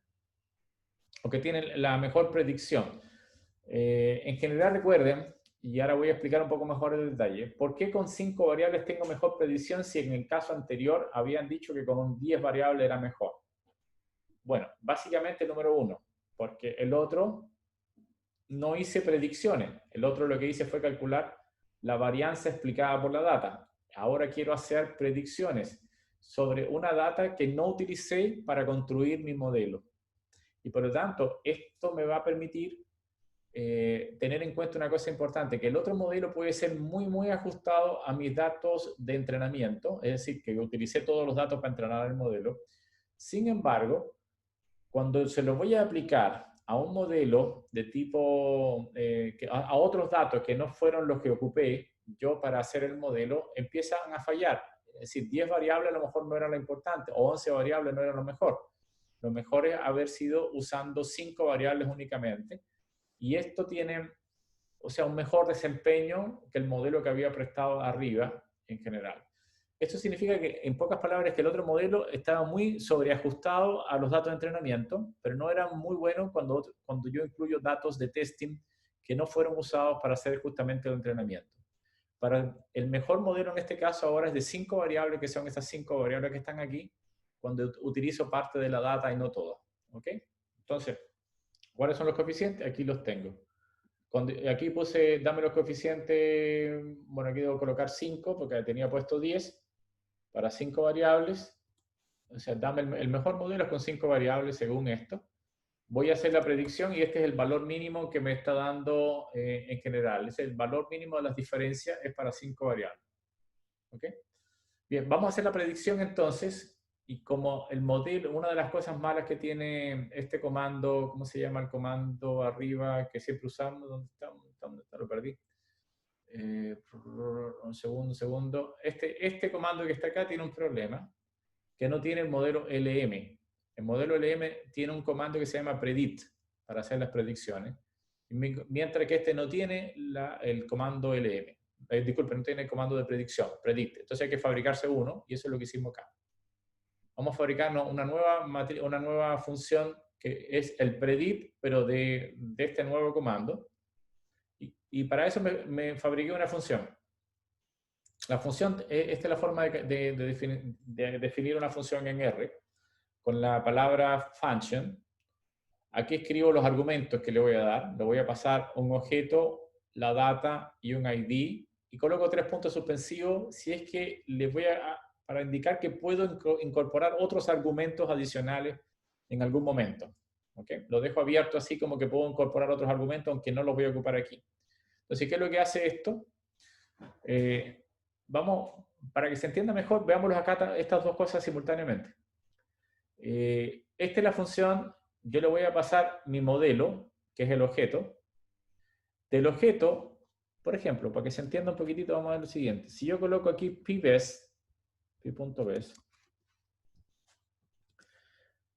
A: o que tienen la mejor predicción. En general, recuerden, y ahora voy a explicar un poco mejor el detalle, ¿por qué con 5 variables tengo mejor predicción si en el caso anterior habían dicho que con 10 variables era mejor? Bueno, básicamente número 1, porque el otro no hice predicciones. El otro lo que hice fue calcular la varianza explicada por la data. Ahora quiero hacer predicciones sobre una data que no utilicé para construir mi modelo. Y por lo tanto, esto me va a permitir tener en cuenta una cosa importante, que el otro modelo puede ser muy ajustado a mis datos de entrenamiento, es decir, que utilicé todos los datos para entrenar el modelo. Sin embargo, cuando se lo voy a aplicar a un modelo de tipo, a otros datos que no fueron los que ocupé yo para hacer el modelo, empiezan a fallar. Es decir, 10 variables a lo mejor no eran lo importante, o 11 variables no eran lo mejor. Lo mejor es haber sido usando 5 variables únicamente. Y esto tiene, o sea, un mejor desempeño que el modelo que había prestado arriba en general. Esto significa que, en pocas palabras, que el otro modelo estaba muy sobreajustado a los datos de entrenamiento, pero no era muy bueno cuando yo incluyo datos de testing que no fueron usados para hacer justamente el entrenamiento. Para el mejor modelo en este caso ahora es de 5 variables, que son esas 5 variables que están aquí, cuando utilizo parte de la data y no toda. ¿Ok? Entonces, ¿cuáles son los coeficientes? Aquí los tengo. Aquí puse, dame los coeficientes, bueno, aquí debo colocar 5 porque tenía puesto 10 para 5 variables. O sea, dame el mejor modelo con 5 variables según esto. Voy a hacer la predicción y este es el valor mínimo que me está dando en general. Es el valor mínimo de las diferencias, es para 5 variables. ¿Ok? Bien, vamos a hacer la predicción entonces. Y como el modelo, una de las cosas malas que tiene este comando, ¿cómo se llama el comando arriba que siempre usamos? ¿Dónde está? ¿Dónde está? Lo perdí. Un segundo. Este comando que está acá tiene un problema, que no tiene el modelo LM. El modelo LM tiene un comando que se llama predict para hacer las predicciones, mientras que este no tiene el comando LM. disculpe, no tiene el comando de predicción, predict. Entonces hay que fabricarse uno, y eso es lo que hicimos acá. Vamos a fabricarnos una nueva función que es el predict, pero de este nuevo comando. Y para eso me fabriqué una función. La función, esta es la forma de definir una función en R, con la palabra function. Aquí escribo los argumentos que le voy a dar. Le voy a pasar un objeto, la data y un ID, y coloco 3 puntos suspensivos si es que les voy para indicar que puedo incorporar otros argumentos adicionales en algún momento. ¿Okay? Lo dejo abierto así como que puedo incorporar otros argumentos, aunque no los voy a ocupar aquí. Entonces, ¿qué es lo que hace esto? Vamos, para que se entienda mejor, veámoslos acá estas dos cosas simultáneamente. Esta es la función, yo le voy a pasar mi modelo, que es el objeto. Del objeto, por ejemplo, para que se entienda un poquitito, vamos a ver lo siguiente. Si yo coloco aquí pbest, p.best,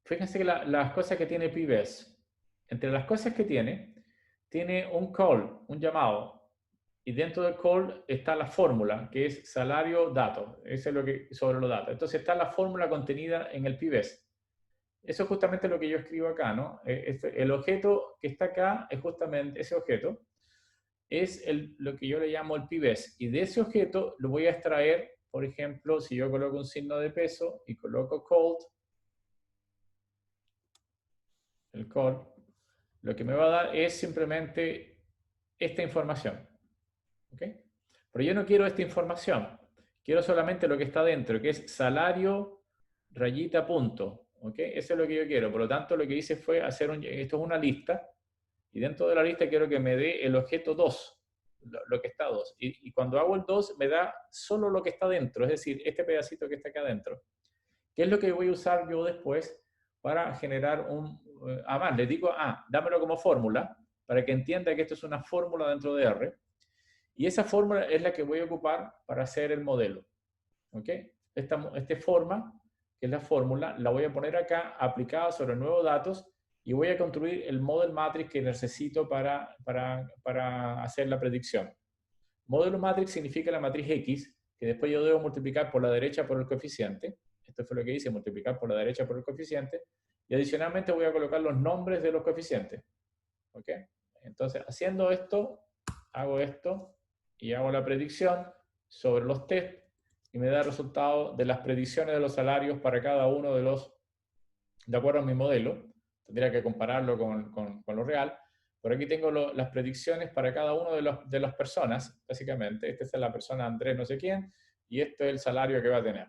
A: fíjense que las cosas que tiene pbest, entre las cosas que tiene un call, un llamado, y dentro del call está la fórmula, que es salario datos. Eso es lo que sobre los datos. Entonces está la fórmula contenida en el pbest. Eso es justamente lo que yo escribo acá, ¿no? El objeto que está acá es justamente ese objeto. Es lo que yo le llamo el pbest. Y de ese objeto lo voy a extraer, por ejemplo, si yo coloco un signo de peso y coloco called, el call, lo que me va a dar es simplemente esta información. ¿Ok? Pero yo no quiero esta información. Quiero solamente lo que está dentro, que es salario, rayita, punto. ¿Ok? Eso es lo que yo quiero. Por lo tanto, lo que hice fue hacer esto es una lista, y dentro de la lista quiero que me dé el objeto 2, lo que está 2. Y cuando hago el 2, me da solo lo que está dentro, es decir, este pedacito que está acá adentro. ¿Qué es lo que voy a usar yo después para generar además, le digo, dámelo como fórmula, para que entienda que esto es una fórmula dentro de R. Y esa fórmula es la que voy a ocupar para hacer el modelo. ¿Ok? Esta forma, que es la fórmula, la voy a poner acá, aplicada sobre nuevos datos, y voy a construir el model matrix que necesito para hacer la predicción. Modelo matrix significa la matriz X, que después yo debo multiplicar por la derecha por el coeficiente. Esto fue lo que hice, multiplicar por la derecha por el coeficiente. Y adicionalmente voy a colocar los nombres de los coeficientes. ¿Ok? Entonces, haciendo esto, hago esto, y hago la predicción sobre los test, y me da el resultado de las predicciones de los salarios para cada uno de los, de acuerdo a mi modelo. Tendría que compararlo con lo real. Por aquí tengo las predicciones para cada uno de las personas, básicamente. Esta es la persona Andrés no sé quién, y este es el salario que va a tener,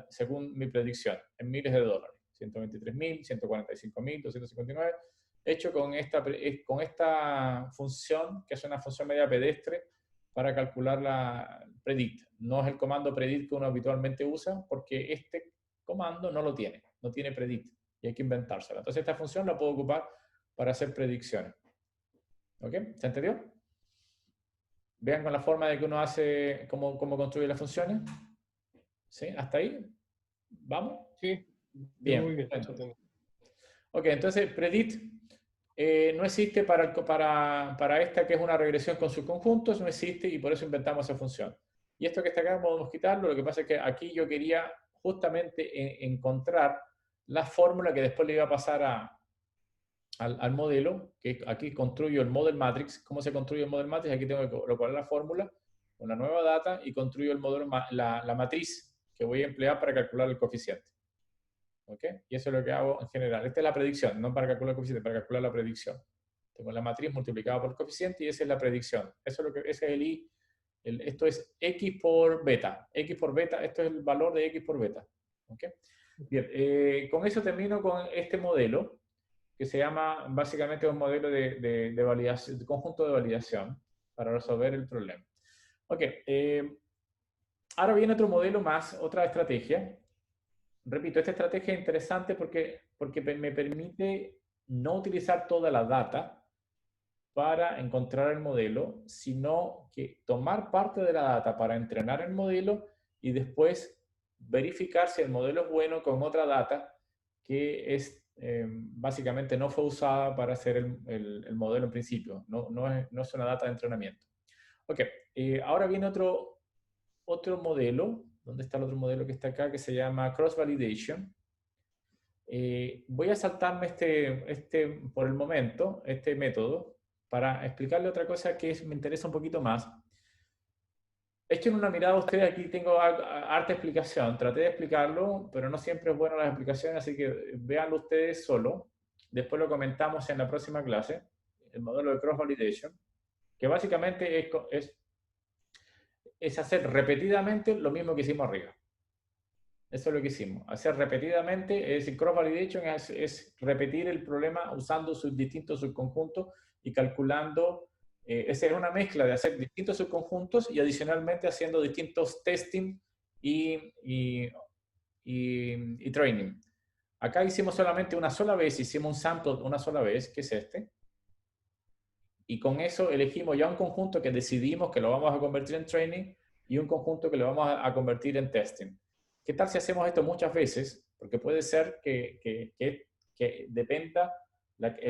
A: según mi predicción, en miles de dólares. 123.000, 145.000, 259, hecho con esta función, que es una función media pedestre, para calcular la predict. No es el comando predict que uno habitualmente usa, porque este comando no tiene predict, y hay que inventársela. Entonces esta función la puedo ocupar para hacer predicciones. ¿Ok? ¿Se entendió? Vean con la forma de que uno hace, cómo construye las funciones. ¿Sí? ¿Hasta ahí? ¿Vamos?
C: Sí.
A: Bien.
C: Muy bien.
A: Ok, entonces predict no existe para esta que es una regresión con sus conjuntos, no existe, y por eso inventamos esa función. Y esto que está acá podemos quitarlo. Lo que pasa es que aquí yo quería justamente encontrar la fórmula que después le iba a pasar al modelo, que aquí construyo el model matrix. ¿Cómo se construye el model matrix? Aquí tengo que colocar la fórmula, una nueva data, y construyo el modelo, la matriz que voy a emplear para calcular el coeficiente. ¿Ok? Y eso es lo que hago en general. Esta es la predicción, no para calcular el coeficiente, para calcular la predicción. Tengo la matriz multiplicada por el coeficiente, y esa es la predicción. Eso es lo que, ese es el I. Esto es X por beta. X por beta, esto es el valor de X por beta. ¿Ok? Bien, con eso termino con este modelo, que se llama básicamente un modelo de validación, de conjunto de validación, para resolver el problema. Ok, ahora viene otro modelo más, otra estrategia. Repito, esta estrategia es interesante porque me permite no utilizar toda la data para encontrar el modelo, sino que tomar parte de la data para entrenar el modelo, y después verificar si el modelo es bueno con otra data que básicamente no fue usada para hacer el modelo en principio. No es una data de entrenamiento. Ok, ahora viene otro modelo. ¿Dónde está el otro modelo que está acá? Que se llama Cross Validation. Voy a saltarme por el momento, este método, para explicarle otra cosa que me interesa un poquito más. Echen una mirada a ustedes, aquí tengo harta explicación. Traté de explicarlo, pero no siempre es bueno las explicaciones, así que véanlo ustedes solo. Después lo comentamos en la próxima clase, el modelo de Cross Validation, que básicamente es hacer repetidamente lo mismo que hicimos arriba. Eso es lo que hicimos. Hacer repetidamente, es decir, Cross Validation es repetir el problema usando sus distintos subconjuntos y calculando. Esa es una mezcla de hacer distintos subconjuntos y adicionalmente haciendo distintos testing y training. Acá hicimos solamente una sola vez, hicimos un sample una sola vez, que es este. Y con eso elegimos ya un conjunto que decidimos que lo vamos a convertir en training y un conjunto que lo vamos a convertir en testing. ¿Qué tal si hacemos esto muchas veces? Porque puede ser que dependa,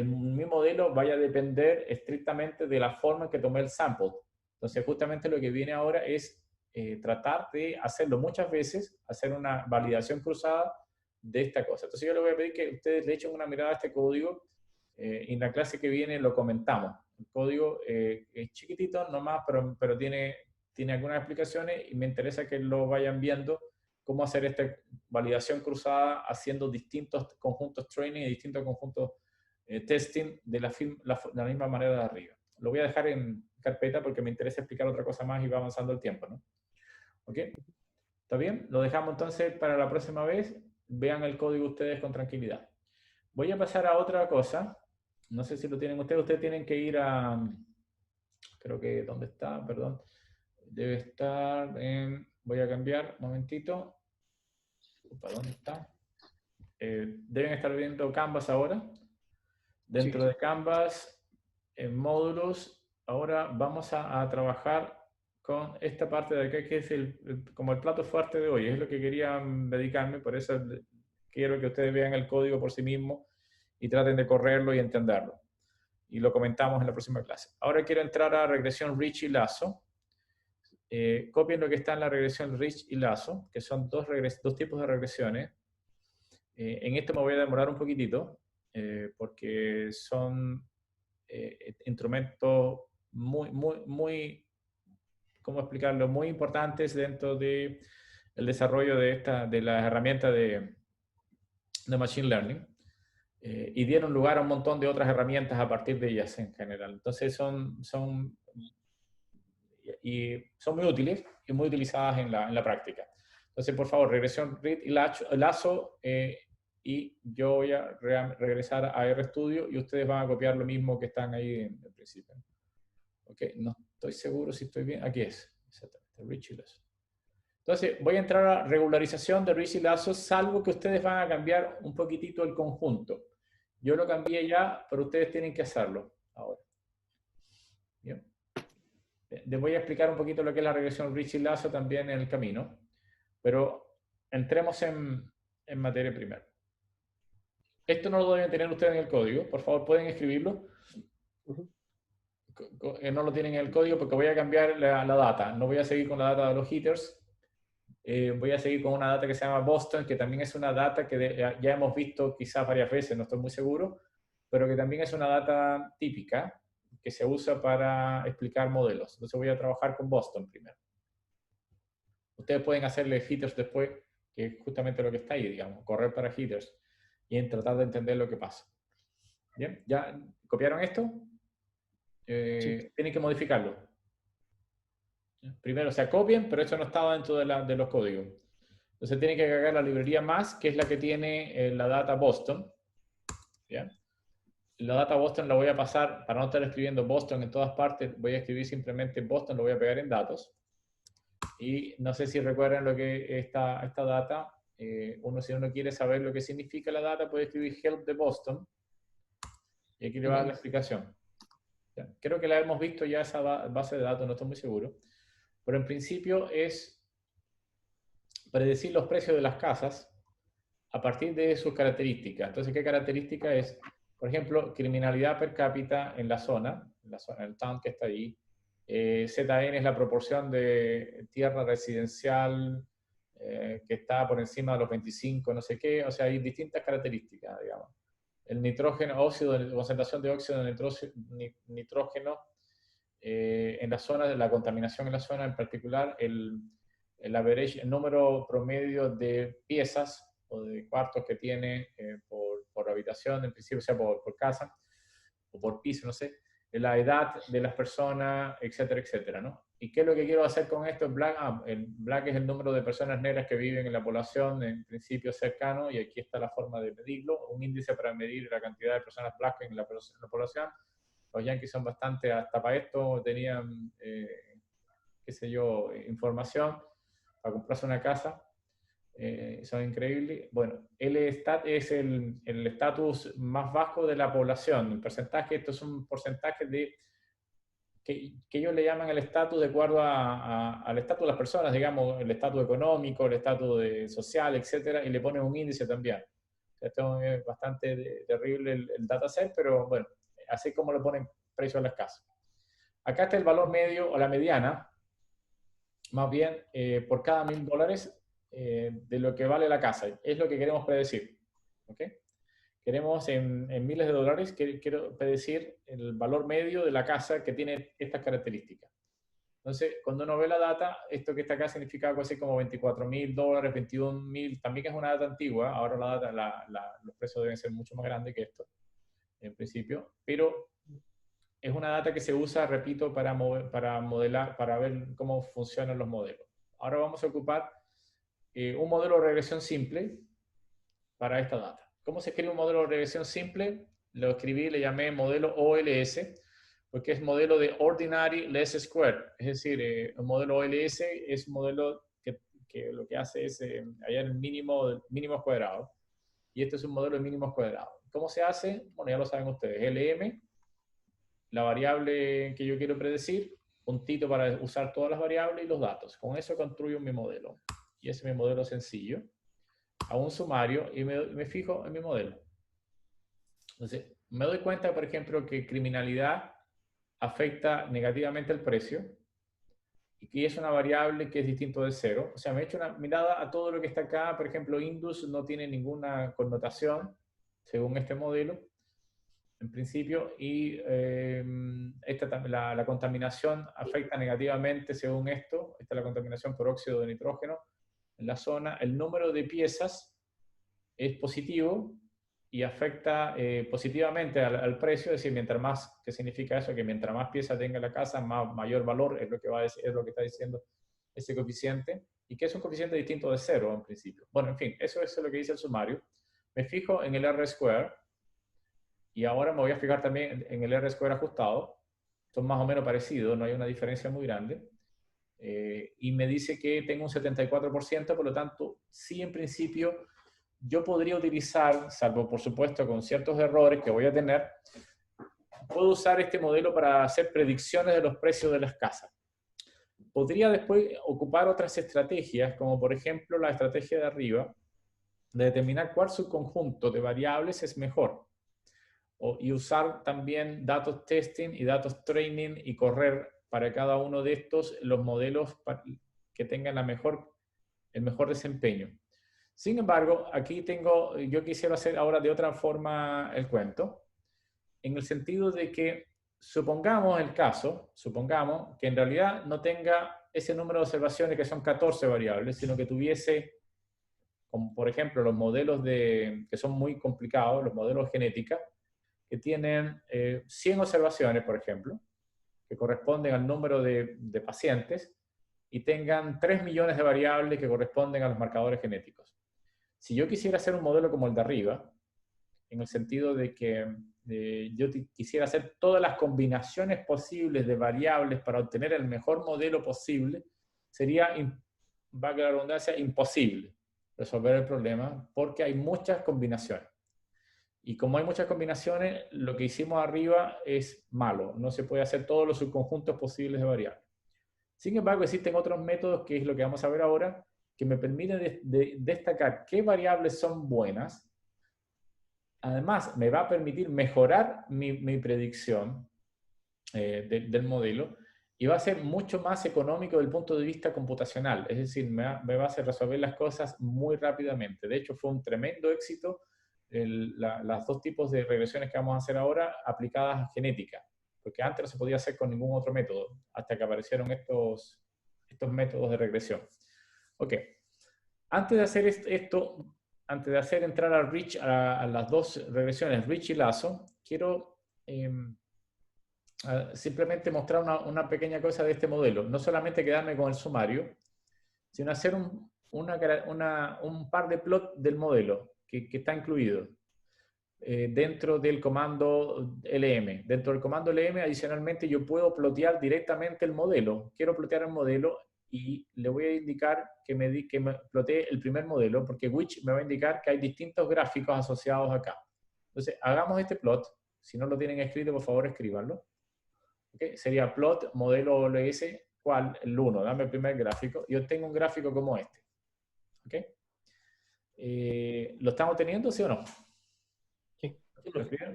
A: mi modelo vaya a depender estrictamente de la forma en que tomé el sample. Entonces, justamente lo que viene ahora es tratar de hacerlo muchas veces, hacer una validación cruzada de esta cosa. Entonces, yo le voy a pedir que ustedes le echen una mirada a este código. En la clase que viene lo comentamos. El código es chiquitito nomás, pero tiene algunas explicaciones y me interesa que lo vayan viendo cómo hacer esta validación cruzada haciendo distintos conjuntos training y distintos conjuntos testing de la misma manera de arriba. Lo voy a dejar en carpeta porque me interesa explicar otra cosa más y va avanzando el tiempo, ¿no? ¿Ok? ¿Está bien? Lo dejamos entonces para la próxima vez. Vean el código ustedes con tranquilidad. Voy a pasar a otra cosa. No sé si lo tienen ustedes. Ustedes tienen que ir a... Creo que... ¿Dónde está? Perdón. Debe estar en... Voy a cambiar un momentito. ¿Para dónde está? Deben estar viendo Canvas ahora. Dentro de Canvas, en módulos, ahora vamos a trabajar con esta parte de acá que es como el plato fuerte de hoy. Es lo que quería dedicarme, por eso quiero que ustedes vean el código por sí mismos y traten de correrlo y entenderlo. Y lo comentamos en la próxima clase. Ahora quiero entrar a regresión Rich y Lasso. Copien lo que está en la regresión Rich y Lasso, que son dos tipos de regresiones. En esto me voy a demorar un poquitito, porque son instrumentos muy, ¿cómo explicarlo? Muy importantes dentro del desarrollo de las herramientas de Machine Learning. Y dieron lugar a un montón de otras herramientas a partir de ellas en general. Entonces son muy útiles y muy utilizadas en la práctica. Entonces, por favor, regresión Read y Lasso, y yo voy a regresar a RStudio y ustedes van a copiar lo mismo que están ahí en el principio. Ok, no estoy seguro si estoy bien. Aquí es, exactamente, Rich y Lasso. Entonces, voy a entrar a regularización de Rich y Lasso, salvo que ustedes van a cambiar un poquitito el conjunto. Yo lo cambié ya, pero ustedes tienen que hacerlo ahora. Bien. Les voy a explicar un poquito lo que es la regresión Rich y Lasso también en el camino, pero entremos en materia primero. Esto no lo deben tener ustedes en el código, por favor pueden escribirlo. No lo tienen en el código porque voy a cambiar la data, no voy a seguir con la data de los hitters, voy a seguir con una data que se llama Boston, que también es una data que ya hemos visto quizás varias veces, no estoy muy seguro, pero que también es una data típica que se usa para explicar modelos. Entonces voy a trabajar con Boston primero. Ustedes pueden hacerle hitters después, que es justamente lo que está ahí, digamos, correr para hitters y tratar de entender lo que pasa. ¿Bien? ¿Ya copiaron esto? Tienen que modificarlo. Primero, o sea, copien, pero esto no estaba dentro de los códigos. Entonces tienen que cargar la librería más, que es la que tiene la data Boston. ¿Bien? La data Boston la voy a pasar, para no estar escribiendo Boston en todas partes, voy a escribir simplemente Boston, lo voy a pegar en datos. Y no sé si recuerdan lo que esta data. Si uno quiere saber lo que significa la data, puede escribir help de Boston. Y aquí le va a dar la explicación. ¿Ya? Creo que la hemos visto ya esa base de datos, no estoy muy seguro. Pero en principio es predecir los precios de las casas a partir de sus características. Entonces, ¿qué característica es? Por ejemplo, criminalidad per cápita en la zona, el town que está ahí, ZN es la proporción de tierra residencial que está por encima de los 25, no sé qué, o sea, hay distintas características, digamos. El nitrógeno, concentración de óxido de nitrógeno en la zona, la contaminación en la zona, en particular el average, el número promedio de piezas o de cuartos que tiene por habitación, en principio, o sea, por casa o por piso, no sé, la edad de las personas, etcétera, etcétera, ¿no? ¿Y qué es lo que quiero hacer con esto? El black es el número de personas negras que viven en la población, en principio cercano, y aquí está la forma de medirlo, un índice para medir la cantidad de personas black en la población. Los yankees son bastante, hasta para esto tenían, qué sé yo, información para comprarse una casa. Son increíbles. Bueno, LStat es el estatus más bajo de la población. El porcentaje, esto es un porcentaje de que ellos le llaman el estatus de acuerdo al estatus de las personas, digamos, el estatus económico, el estatus social, etcétera, y le ponen un índice también. Esto es bastante terrible el dataset, pero bueno, así como le ponen precio a las casas. Acá está el valor medio o la mediana, más bien por cada $1000 de lo que vale la casa. Es lo que queremos predecir. ¿Okay? Queremos en miles de dólares, quiero predecir el valor medio de la casa que tiene estas características. Entonces, cuando uno ve la data, esto que está acá significa algo así como $24.000, $21.000, también es una data antigua, ahora la data, los precios deben ser mucho más grandes que esto, en principio, pero es una data que se usa, repito, para modelar, para ver cómo funcionan los modelos. Ahora vamos a ocupar un modelo de regresión simple para esta data. ¿Cómo se escribe un modelo de regresión simple? Lo escribí, le llamé modelo OLS, porque es modelo de Ordinary Least Square. Es decir, un modelo OLS es un modelo que lo que hace es hallar el mínimo cuadrado. Y este es un modelo de mínimos cuadrados. ¿Cómo se hace? Bueno, ya lo saben ustedes. LM, la variable que yo quiero predecir, puntito para usar todas las variables y los datos. Con eso construyo mi modelo. Y ese es mi modelo sencillo. Hago un sumario y me fijo en mi modelo. Entonces, me doy cuenta, por ejemplo, que criminalidad afecta negativamente el precio y que es una variable que es distinto de cero. O sea, me he hecho una mirada a todo lo que está acá. Por ejemplo, Indus no tiene ninguna connotación, según este modelo, en principio, y la contaminación afecta negativamente, según esto. Esta es la contaminación por óxido de nitrógeno en la zona. El número de piezas es positivo y afecta positivamente al precio, es decir, mientras más, ¿qué significa eso? Que mientras más piezas tenga la casa, mayor valor es lo que es lo que está diciendo ese coeficiente, y que es un coeficiente distinto de cero en principio. Bueno, en fin, eso es lo que dice el sumario. Me fijo en el R-square, y ahora me voy a fijar también en el R-square ajustado. Son más o menos parecidos, no hay una diferencia muy grande. Y me dice que tengo un 74%, por lo tanto, sí, en principio, yo podría utilizar, salvo por supuesto con ciertos errores que voy a tener, puedo usar este modelo para hacer predicciones de los precios de las casas. Podría después ocupar otras estrategias, como por ejemplo la estrategia de arriba, de determinar cuál subconjunto de variables es mejor. Y usar también datos testing y datos training y correr para cada uno de estos los modelos que tengan el mejor desempeño. Sin embargo, aquí yo quisiera hacer ahora de otra forma el cuento, en el sentido de que supongamos que en realidad no tenga ese número de observaciones que son 14 variables, sino que tuviese, como por ejemplo los modelos que son muy complicados, los modelos de genética, que tienen 100 observaciones, por ejemplo, que corresponden al número de pacientes, y tengan 3 millones de variables que corresponden a los marcadores genéticos. Si yo quisiera hacer un modelo como el de arriba, en el sentido de que yo quisiera hacer todas las combinaciones posibles de variables para obtener el mejor modelo posible, sería, valga la redundancia, imposible resolver el problema, porque hay muchas combinaciones. Y como hay muchas combinaciones, lo que hicimos arriba es malo. No se puede hacer todos los subconjuntos posibles de variables. Sin embargo, existen otros métodos, que es lo que vamos a ver ahora, que me permiten destacar qué variables son buenas. Además, me va a permitir mejorar mi predicción del modelo, y va a ser mucho más económico desde el punto de vista computacional, es decir, me va a hacer resolver las cosas muy rápidamente. De hecho, fue un tremendo éxito las dos tipos de regresiones que vamos a hacer ahora aplicadas a genética, porque antes no se podía hacer con ningún otro método, hasta que aparecieron estos métodos de regresión. Ok, antes de hacer esto, antes de hacer entrar a Rich a las dos regresiones, Rich y Lasso, quiero simplemente mostrar una pequeña cosa de este modelo. No solamente quedarme con el sumario, sino hacer un par de plot del modelo que está incluido dentro del comando LM. Dentro del comando LM, adicionalmente, yo puedo plotear directamente el modelo. Quiero plotear el modelo y le voy a indicar que me plotee el primer modelo, porque which me va a indicar que hay distintos gráficos asociados acá. Entonces, hagamos este plot. Si no lo tienen escrito, por favor, escríbanlo. ¿Okay? Sería plot modelo OLS, ¿cuál? El 1. Dame el primer gráfico y obtengo un gráfico como este. ¿Okay? ¿Lo estamos teniendo, sí o no?
C: Sí.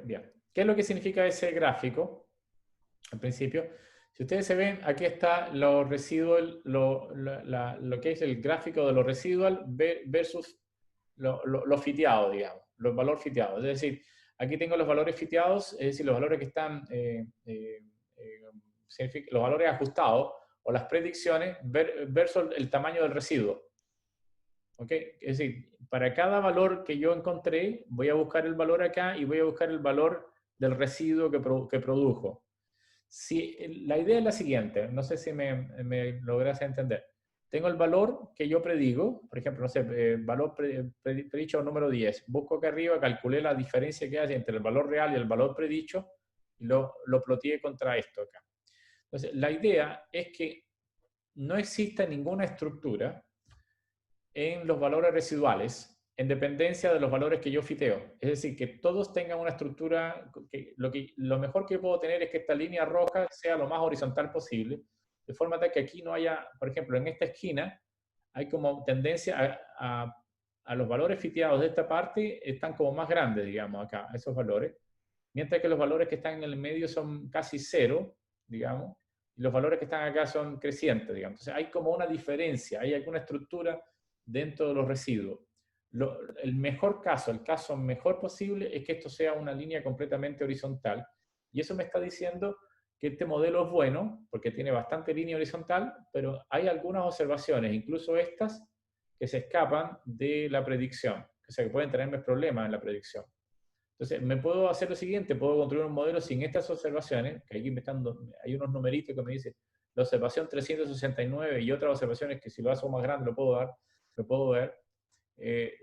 A: Bien. ¿Qué es lo que significa ese gráfico? Al principio, si ustedes se ven, aquí está lo residual, lo que es el gráfico de lo residual versus lo fiteado, digamos, los valores fiteados. Es decir, aquí tengo los valores fiteados, es decir, los valores que están, los valores ajustados o las predicciones versus el tamaño del residuo. ¿Ok? Es decir, para cada valor que yo encontré, voy a buscar el valor acá y voy a buscar el valor del residuo que produjo. La idea es la siguiente, no sé si me logras entender. Tengo el valor que yo predigo, por ejemplo, no sé, valor predicho número 10. Busco acá arriba, calculé la diferencia que hay entre el valor real y el valor predicho y lo ploteé contra esto acá. Entonces, la idea es que no exista ninguna estructura en los valores residuales en dependencia de los valores que yo fiteo. Es decir, que todos tengan una estructura, lo mejor que puedo tener es que esta línea roja sea lo más horizontal posible, de forma tal que aquí no haya, por ejemplo, en esta esquina, hay como tendencia a los valores fiteados de esta parte están como más grandes, digamos, acá, esos valores, mientras que los valores que están en el medio son casi cero, digamos, y los valores que están acá son crecientes, digamos. Entonces hay como una diferencia, hay alguna estructura dentro de los residuos. El mejor caso, el caso mejor posible es que esto sea una línea completamente horizontal. Y eso me está diciendo que este modelo es bueno, porque tiene bastante línea horizontal, pero hay algunas observaciones, incluso estas, que se escapan de la predicción. O sea, que pueden tenerme problemas en la predicción. Entonces, me puedo hacer lo siguiente, puedo construir un modelo sin estas observaciones, que aquí hay unos numeritos que me dicen la observación 369 y otras observaciones que si lo hago más grande lo puedo ver.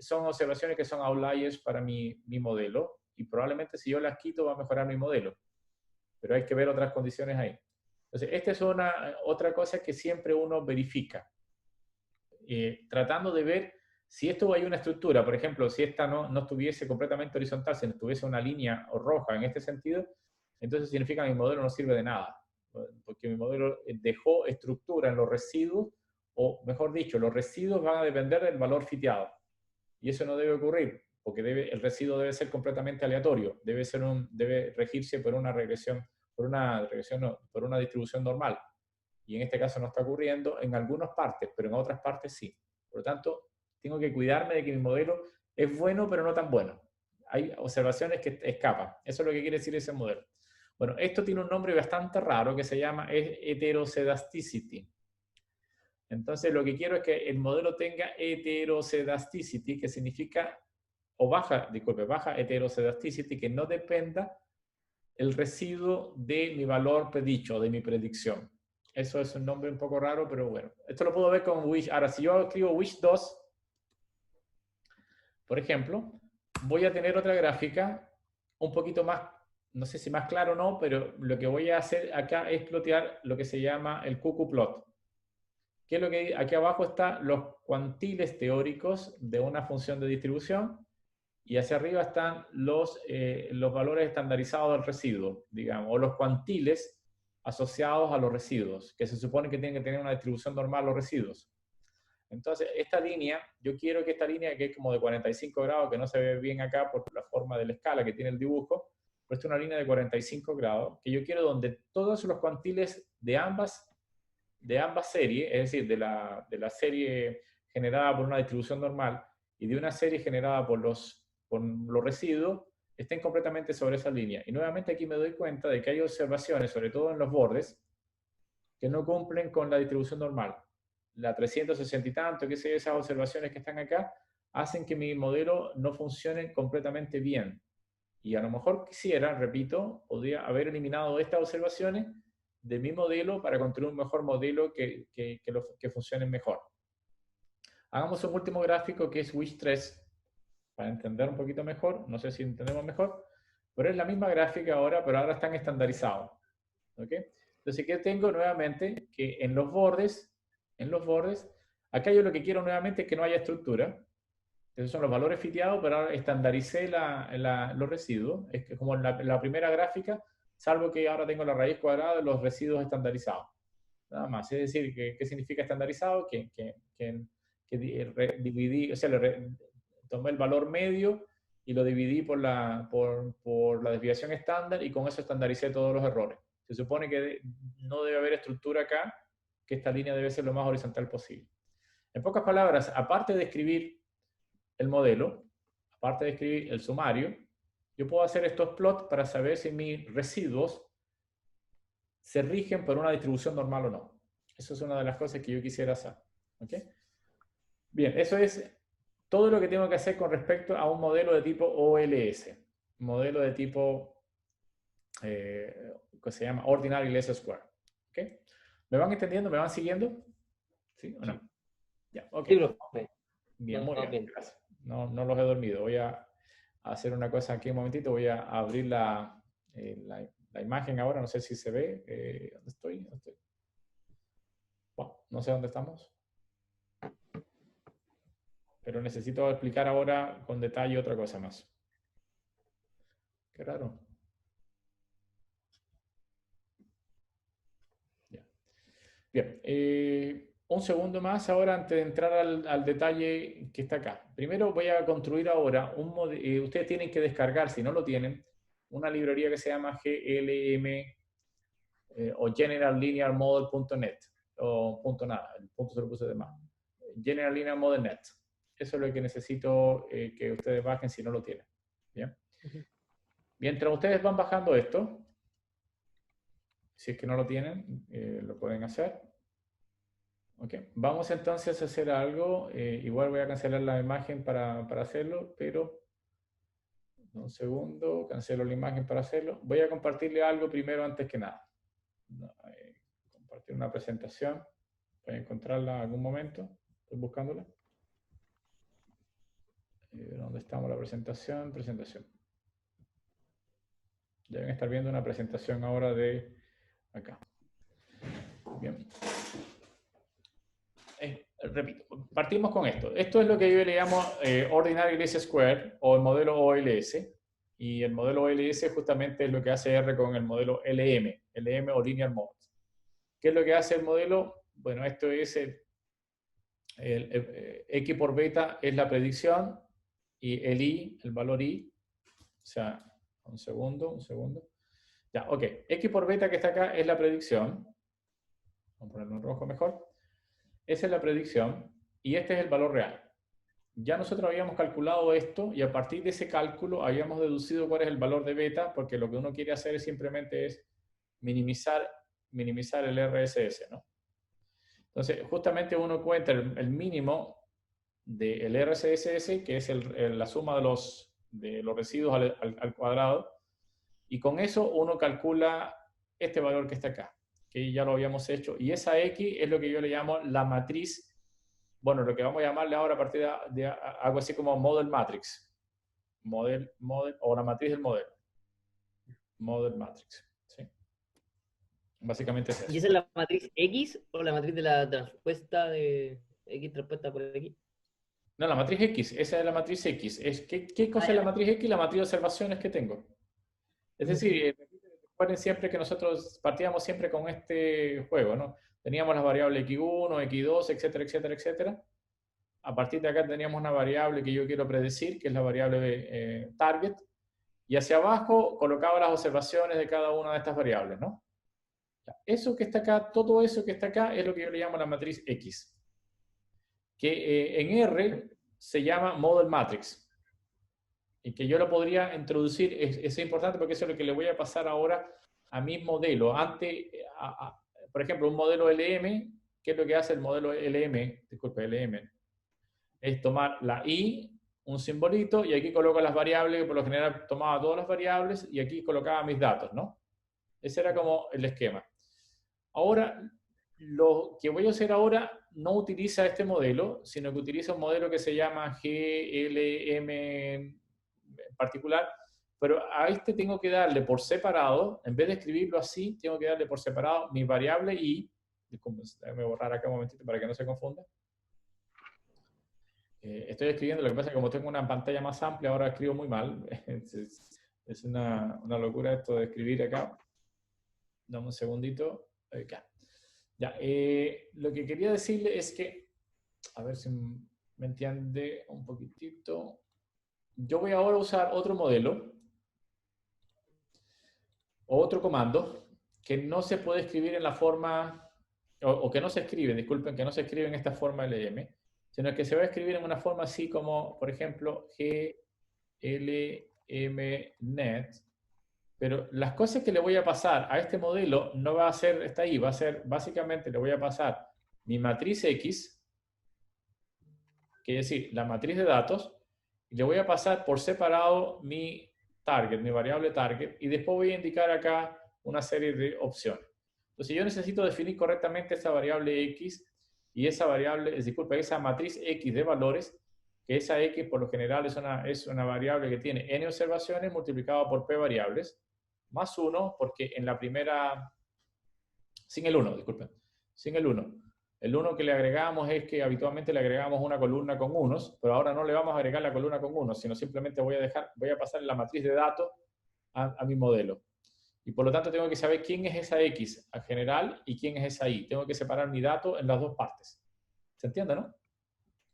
A: Son observaciones que son outliers para mi modelo y probablemente si yo las quito va a mejorar mi modelo, pero hay que ver otras condiciones ahí. Entonces, esta es otra cosa que siempre uno verifica, tratando de ver si esto hay una estructura. Por ejemplo, si esta no estuviese completamente horizontal, si no estuviese una línea roja en este sentido, entonces significa que mi modelo no sirve de nada, porque mi modelo dejó estructura en los residuos, o mejor dicho, los residuos van a depender del valor fiteado. Y eso no debe ocurrir, porque el residuo debe ser completamente aleatorio, debe regirse por una regresión, por una distribución normal. Y en este caso no está ocurriendo en algunas partes, pero en otras partes sí. Por lo tanto, tengo que cuidarme de que mi modelo es bueno, pero no tan bueno. Hay observaciones que escapan. Eso es lo que quiere decir ese modelo. Bueno, esto tiene un nombre bastante raro que se llama heteroscedasticity. Entonces, lo que quiero es que el modelo tenga heteroscedasticity, que significa, baja heteroscedasticity, que no dependa el residuo de mi valor predicho, de mi predicción. Eso es un nombre un poco raro, pero bueno. Esto lo puedo ver con Wish. Ahora, si yo escribo Wish 2, por ejemplo, voy a tener otra gráfica un poquito más, no sé si más claro o no, pero lo que voy a hacer acá es plotear lo que se llama el cuckoo plot. ¿Qué es lo que aquí abajo están los cuantiles teóricos de una función de distribución? Y hacia arriba están los valores estandarizados del residuo, digamos, o los cuantiles asociados a los residuos, que se supone que tienen que tener una distribución normal los residuos. Entonces, esta línea, yo quiero que esta línea, que es como de 45 grados, que no se ve bien acá por la forma de la escala que tiene el dibujo, pero esta es una línea de 45 grados, que yo quiero donde todos los cuantiles de ambas de ambas series, es decir, de la serie generada por una distribución normal y de una serie generada por los residuos, estén completamente sobre esa línea. Y nuevamente aquí me doy cuenta de que hay observaciones, sobre todo en los bordes, que no cumplen con la distribución normal. La 360 y tanto, que sé, esas observaciones que están acá, hacen que mi modelo no funcione completamente bien. Y a lo mejor quisiera, repito, podría haber eliminado estas observaciones de mi modelo para construir un mejor modelo que funcione mejor. Hagamos un último gráfico que es Wish 3, para entender un poquito mejor. No sé si entendemos mejor, pero es la misma gráfica ahora, pero ahora están estandarizados. ¿Ok? Entonces, ¿qué tengo nuevamente? Que en los bordes, acá yo lo que quiero nuevamente es que no haya estructura. Esos son los valores fiteados, pero ahora estandaricé los residuos. Es que como en la primera gráfica, salvo que ahora tengo la raíz cuadrada de los residuos estandarizados. Nada más. Es decir, ¿qué significa estandarizado? Que dividí, o sea, tomé el valor medio y lo dividí por la desviación estándar y con eso estandaricé todos los errores. Se supone que no debe haber estructura acá, que esta línea debe ser lo más horizontal posible. En pocas palabras, aparte de escribir el modelo, aparte de escribir el sumario, yo puedo hacer estos plots para saber si mis residuos se rigen por una distribución normal o no. Eso es una de las cosas que yo quisiera hacer. ¿Ok? Bien, eso es todo lo que tengo que hacer con respecto a un modelo de tipo OLS. Modelo de tipo, que se llama Ordinary Least Square. ¿Ok? ¿Me van entendiendo? ¿Me van siguiendo? ¿Sí o no? Sí. Ya, ok.
B: Sí, profe.
A: Bien, muy bien. Gracias. No los he dormido. Voy a hacer una cosa aquí un momentito. Voy a abrir la imagen ahora. No sé si se ve. ¿Dónde estoy? ¿Dónde estoy? Bueno, no sé dónde estamos. Pero necesito explicar ahora con detalle otra cosa más. Qué raro. Ya. Bien. Un segundo más ahora antes de entrar al detalle que está acá. Primero voy a construir ahora un modelo. Ustedes tienen que descargar, si no lo tienen, una librería que se llama GLM o generallinearmodel.net o .nada, el punto se lo puse de más. General Linear Model Net. Eso es lo que necesito que ustedes bajen si no lo tienen. ¿Bien? Mientras ustedes van bajando esto, si es que no lo tienen, lo pueden hacer. Okay. Vamos entonces a hacer algo. Igual voy a cancelar la imagen para hacerlo, pero un segundo, cancelo la imagen para hacerlo. Voy a compartirle algo primero antes que nada. Compartir una presentación. Voy a encontrarla en algún momento. Estoy buscándola. ¿Dónde estamos la presentación? Presentación. Deben estar viendo una presentación ahora de acá. Bien. Repito, partimos con esto. Esto es lo que yo le llamo Ordinary Least Square o el modelo OLS. Y el modelo OLS justamente es lo que hace R con el modelo LM o Linear Model. ¿Qué es lo que hace el modelo? Bueno, esto es X por beta es la predicción y el I, el valor I, o sea, un segundo. Ya, ok. X por beta que está acá es la predicción. Vamos a ponerlo en rojo mejor. Esa es la predicción y este es el valor real. Ya nosotros habíamos calculado esto y a partir de ese cálculo habíamos deducido cuál es el valor de beta, porque lo que uno quiere hacer simplemente es minimizar el RSS, ¿no? Entonces, justamente uno encuentra el mínimo del RSS, que es la suma de los residuos al cuadrado, y con eso uno calcula este valor que está acá, que ya lo habíamos hecho, y esa X es lo que yo le llamo la matriz, bueno, lo que vamos a llamarle ahora a partir de algo así como model matrix, model, o la matriz del modelo, model matrix, ¿sí? Básicamente es eso.
B: ¿Y esa es la matriz X o la matriz de la transpuesta de X transpuesta por X?
A: No, la matriz X, esa es la matriz X. ¿Qué cosa es la matriz X? La matriz de observaciones que tengo. Es decir, recuerden siempre que nosotros partíamos siempre con este juego, ¿no? Teníamos las variables X1, X2, etcétera, etcétera, etcétera. A partir de acá teníamos una variable que yo quiero predecir, que es la variable target. Y hacia abajo colocaba las observaciones de cada una de estas variables, ¿no? Eso que está acá, todo eso que está acá es lo que yo le llamo la matriz X, que en R se llama Model Matrix, y que yo lo podría introducir, es importante porque eso es lo que le voy a pasar ahora a mi modelo. Por ejemplo, un modelo LM, ¿qué es lo que hace el modelo LM? Disculpe, LM. Es tomar la I, un simbolito, y aquí coloco las variables, que por lo general tomaba todas las variables, y aquí colocaba mis datos, ¿no? Ese era como el esquema. Ahora, lo que voy a hacer ahora no utiliza este modelo, sino que utiliza un modelo que se llama GLM en particular, pero a este tengo que darle por separado, en vez de escribirlo así, tengo que darle por separado mi variable I. Déjame borrar acá un momentito para que no se confunda. Estoy escribiendo, lo que pasa es que como tengo una pantalla más amplia, ahora escribo muy mal. Es una locura esto de escribir acá. Dame un segundito. Acá. Ya, lo que quería decirle es que, a ver si me entiende un poquitito. Yo voy ahora a usar otro modelo, o otro comando, que no se puede escribir en la forma, o que no se escribe, disculpen, que no se escribe en esta forma LM, sino que se va a escribir en una forma así como, por ejemplo, glmnet. Pero las cosas que le voy a pasar a este modelo no va a ser, está ahí, va a ser, básicamente le voy a pasar mi matriz X, que es decir, la matriz de datos, y le voy a pasar por separado mi target, mi variable target, y después voy a indicar acá una serie de opciones. Entonces yo necesito definir correctamente esa variable X y esa variable, disculpa, esa matriz X de valores, que esa X por lo general es una variable que tiene n observaciones multiplicado por p variables, más 1, porque en la primera, sin el 1, disculpen, sin el 1. El 1 que le agregamos es que habitualmente le agregamos una columna con unos, pero ahora no le vamos a agregar la columna con unos, sino simplemente voy a pasar la matriz de datos a mi modelo. Y por lo tanto tengo que saber quién es esa X a general y quién es esa Y. Tengo que separar mi dato en las dos partes. ¿Se entiende, no?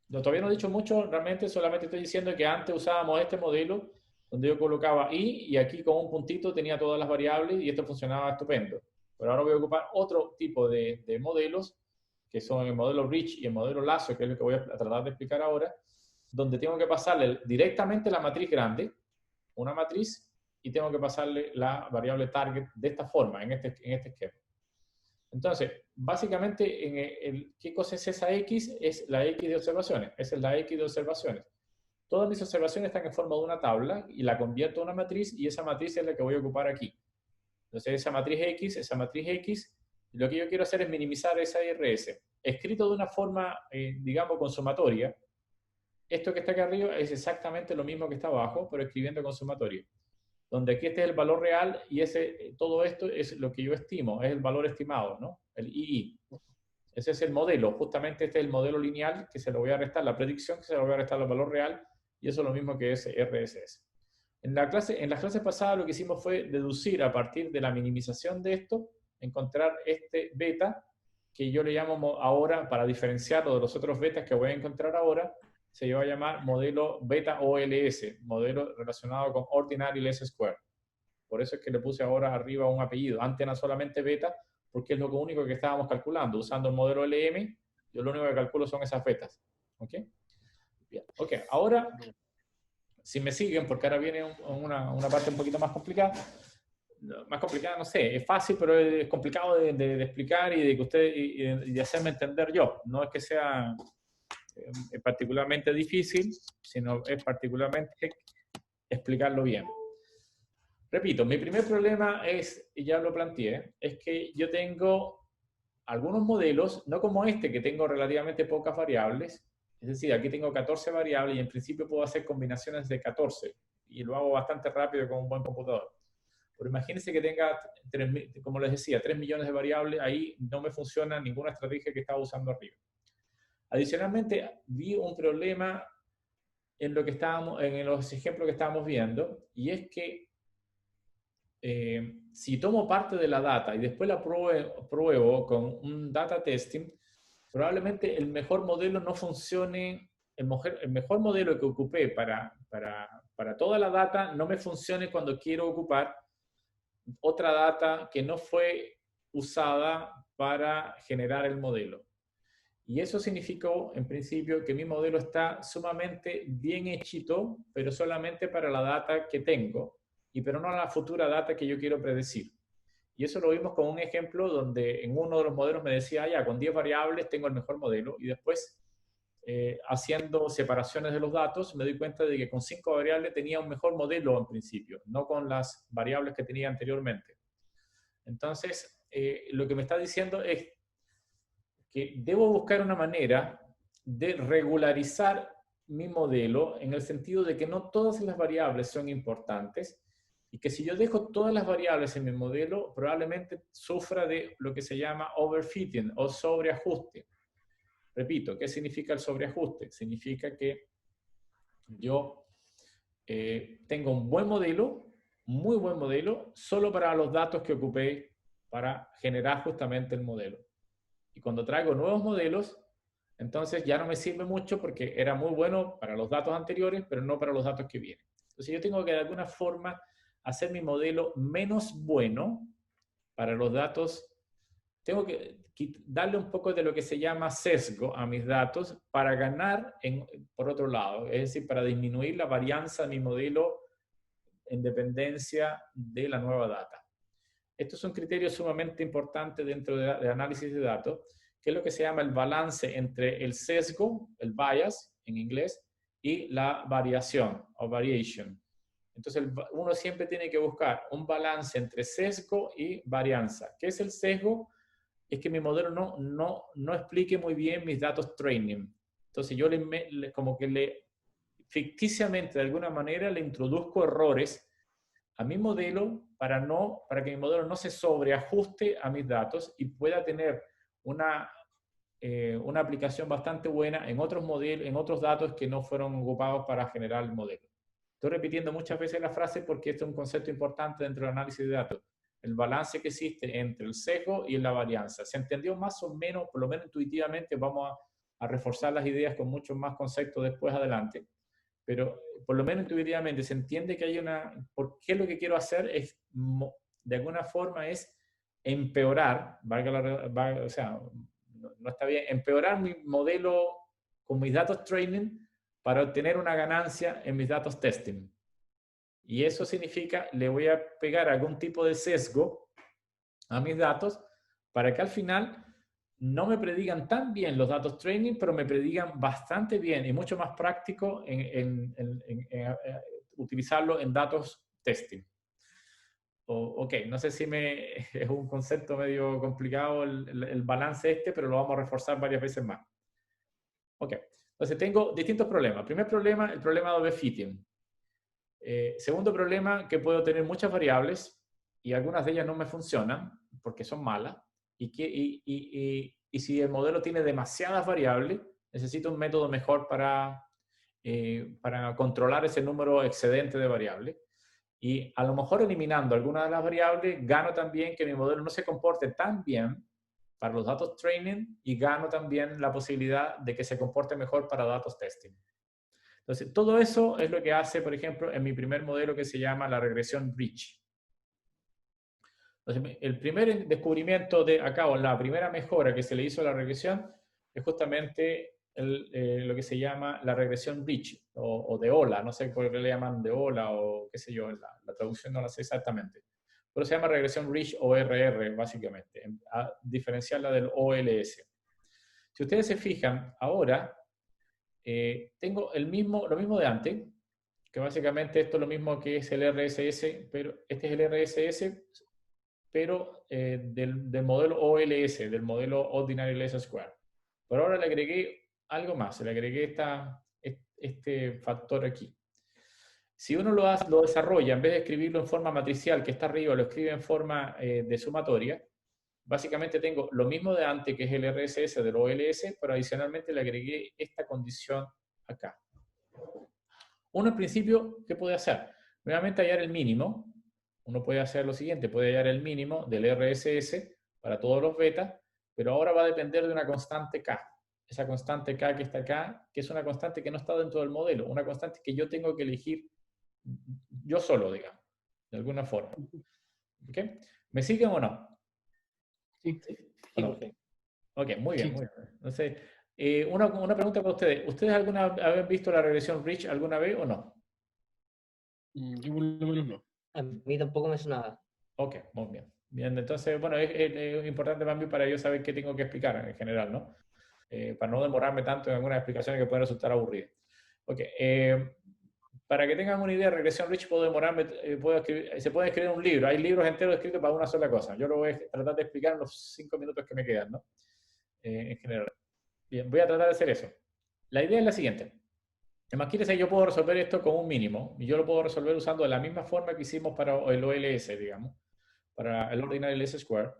A: Yo todavía no he dicho mucho, realmente solamente estoy diciendo que antes usábamos este modelo donde yo colocaba I y aquí con un puntito tenía todas las variables y esto funcionaba estupendo. Pero ahora voy a ocupar otro tipo de modelos, que son el modelo Rich y el modelo Lasso, que es lo que voy a tratar de explicar ahora, donde tengo que pasarle directamente la matriz grande, una matriz, y tengo que pasarle la variable target de esta forma, en este esquema. Entonces, básicamente, ¿qué cosa es esa X? Es la X de observaciones. Esa es la X de observaciones. Todas mis observaciones están en forma de una tabla y la convierto en una matriz y esa matriz es la que voy a ocupar aquí. Entonces, esa matriz X, lo que yo quiero hacer es minimizar esa IRS. Escrito de una forma, digamos, con sumatoria. Esto que está acá arriba es exactamente lo mismo que está abajo, pero escribiendo con sumatoria. Donde aquí este es el valor real y todo esto es lo que yo estimo, es el valor estimado, ¿no? El II. Ese es el modelo, justamente este es el modelo lineal que se lo voy a restar, la predicción que se lo voy a restar al valor real, y eso es lo mismo que es RSS. En las clases pasadas lo que hicimos fue deducir a partir de la minimización de esto, encontrar este beta, que yo le llamo ahora, para diferenciarlo de los otros betas que voy a encontrar ahora, se va a llamar modelo beta OLS, modelo relacionado con Ordinary Least Square. Por eso es que le puse ahora arriba un apellido. Antes era solamente beta, porque es lo único que estábamos calculando. Usando el modelo LM, yo lo único que calculo son esas betas. ¿Ok? Bien. Ok, ahora, si me siguen, porque ahora viene una parte un poquito más complicada. Más complicada, no sé, es fácil, pero es complicado de explicar y de que usted y de hacerme entender yo. No es que sea particularmente difícil, sino es particularmente explicarlo bien. Repito, mi primer problema es, y ya lo planteé, es que yo tengo algunos modelos, no como este, que tengo relativamente pocas variables, es decir, aquí tengo 14 variables y en principio puedo hacer combinaciones de 14, y lo hago bastante rápido con un buen computador. Pero imagínense que tenga, como les decía, 3 millones de variables, ahí no me funciona ninguna estrategia que estaba usando arriba. Adicionalmente, vi un problema en los ejemplos que estábamos viendo, y es que si tomo parte de la data y después la pruebo con un data testing, probablemente el mejor modelo no funcione, el mejor modelo que ocupé para toda la data no me funcione cuando quiero ocupar otra data que no fue usada para generar el modelo. Y eso significó, en principio, que mi modelo está sumamente bien hechito, pero solamente para la data que tengo, pero no la futura data que yo quiero predecir. Y eso lo vimos con un ejemplo donde en uno de los modelos me decía, ya, con 10 variables tengo el mejor modelo, y después, haciendo separaciones de los datos, me doy cuenta de que con 5 variables tenía un mejor modelo en principio, no con las variables que tenía anteriormente. Entonces, lo que me está diciendo es que debo buscar una manera de regularizar mi modelo en el sentido de que no todas las variables son importantes y que si yo dejo todas las variables en mi modelo, probablemente sufra de lo que se llama overfitting o sobreajuste. Repito, ¿qué significa el sobreajuste? Significa que yo tengo un buen modelo, muy buen modelo, solo para los datos que ocupé para generar justamente el modelo. Y cuando traigo nuevos modelos, entonces ya no me sirve mucho porque era muy bueno para los datos anteriores, pero no para los datos que vienen. Entonces yo tengo que de alguna forma hacer mi modelo menos bueno para los datos. Tengo que darle un poco de lo que se llama sesgo a mis datos para ganar por otro lado, es decir, para disminuir la varianza de mi modelo en dependencia de la nueva data. Esto es un criterio sumamente importante dentro de análisis de datos, que es lo que se llama el balance entre el sesgo, el bias en inglés, y la variación o variation. Entonces uno siempre tiene que buscar un balance entre sesgo y varianza. ¿Qué es el sesgo? Es que mi modelo no explique muy bien mis datos training. Entonces yo como que ficticiamente de alguna manera le introduzco errores a mi modelo para que mi modelo no se sobreajuste a mis datos y pueda tener una aplicación bastante buena en otros modelos, en otros datos que no fueron ocupados para generar el modelo. Estoy repitiendo muchas veces la frase porque este es un concepto importante dentro del análisis de datos. El balance que existe entre el sesgo y la varianza. ¿Se entendió más o menos, por lo menos intuitivamente? Vamos a reforzar las ideas con muchos más conceptos después adelante. Pero por lo menos intuitivamente se entiende que hay ¿por qué lo que quiero hacer es, de alguna forma, es empeorar, o sea, no está bien, empeorar mi modelo con mis datos training para obtener una ganancia en mis datos testing. Y eso significa, le voy a pegar algún tipo de sesgo a mis datos para que al final no me predigan tan bien los datos training, pero me predigan bastante bien y mucho más práctico en utilizarlo en datos testing. Ok, no sé si es un concepto medio complicado el balance pero lo vamos a reforzar varias veces más. Ok, entonces tengo distintos problemas. Primer problema, el problema de overfitting. Segundo problema, que puedo tener muchas variables y algunas de ellas no me funcionan porque son malas. Y si el modelo tiene demasiadas variables, necesito un método mejor para controlar ese número excedente de variables. Y a lo mejor eliminando algunas de las variables, gano también que mi modelo no se comporte tan bien para los datos training y gano también la posibilidad de que se comporte mejor para datos testing. Entonces, todo eso es lo que hace, por ejemplo, en mi primer modelo que se llama la regresión Rich. Entonces, el primer descubrimiento o la primera mejora que se le hizo a la regresión es justamente lo que se llama la regresión Rich o de Ola, no sé por qué le llaman de Ola o qué sé yo, la traducción no la sé exactamente, pero se llama regresión Rich o RR básicamente, a diferenciarla del OLS. Si ustedes se fijan, ahora tengo lo mismo de antes, que básicamente esto es lo mismo que es el RSS, pero este es el RSS, pero del modelo OLS, del modelo Ordinary Least Square. Pero ahora le agregué algo más, le agregué este factor aquí. Si uno lo desarrolla, en vez de escribirlo en forma matricial, que está arriba, lo escribe en forma de sumatoria, básicamente tengo lo mismo de antes, que es el RSS del OLS, pero adicionalmente le agregué esta condición acá. Uno, en principio, ¿qué puede hacer? Nuevamente hallar el mínimo. Uno puede hacer lo siguiente, puede hallar el mínimo del RSS para todos los betas, pero ahora va a depender de una constante K. Esa constante K que está acá, que es una constante que no está dentro del modelo, una constante que yo tengo que elegir yo solo, digamos, de alguna forma. ¿Okay? ¿Me siguen o no?
C: Sí.
A: ¿Sí?
B: Sí,
A: ¿O no?
B: sí.
A: Ok, muy bien,
C: Sí.
A: muy bien. Entonces, una pregunta para ustedes. ¿Ustedes alguna habían visto la regresión Rich alguna vez o no?
C: Yo por lo menos no.
B: A mí tampoco me sonaba.
A: Ok, muy bien. Bien, entonces, bueno, es importante para mí para yo saber qué tengo que explicar en general, ¿no? Para no demorarme tanto en algunas explicaciones que pueden resultar aburridas. Ok, para que tengan una idea, regresión Rich puedo demorarme, se puede escribir un libro. Hay libros enteros escritos para una sola cosa. Yo lo voy a tratar de explicar en los 5 minutos que me quedan, ¿no? En general. Bien, voy a tratar de hacer eso. La idea es la siguiente. Imagínense, yo puedo resolver esto con un mínimo, y yo lo puedo resolver usando de la misma forma que hicimos para el OLS, digamos, para el Ordinary Least Square.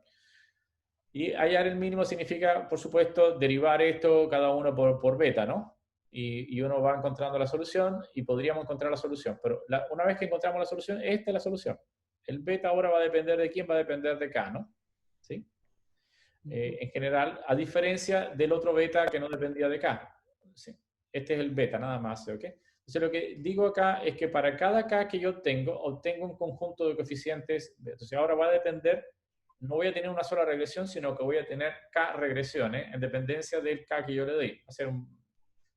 A: Y hallar el mínimo significa, por supuesto, derivar esto cada uno por beta, ¿no? Y uno va encontrando la solución y podríamos encontrar la solución. Pero una vez que encontramos la solución, esta es la solución. El beta ahora va a depender de quién, va a depender de K, ¿no? ¿Sí? En general, a diferencia del otro beta que no dependía de K. ¿Sí? Este es el beta, nada más, ¿ok? Entonces lo que digo acá es que para cada K que yo obtengo un conjunto de coeficientes. Entonces ahora va a depender, no voy a tener una sola regresión, sino que voy a tener K regresiones en dependencia del K que yo le doy.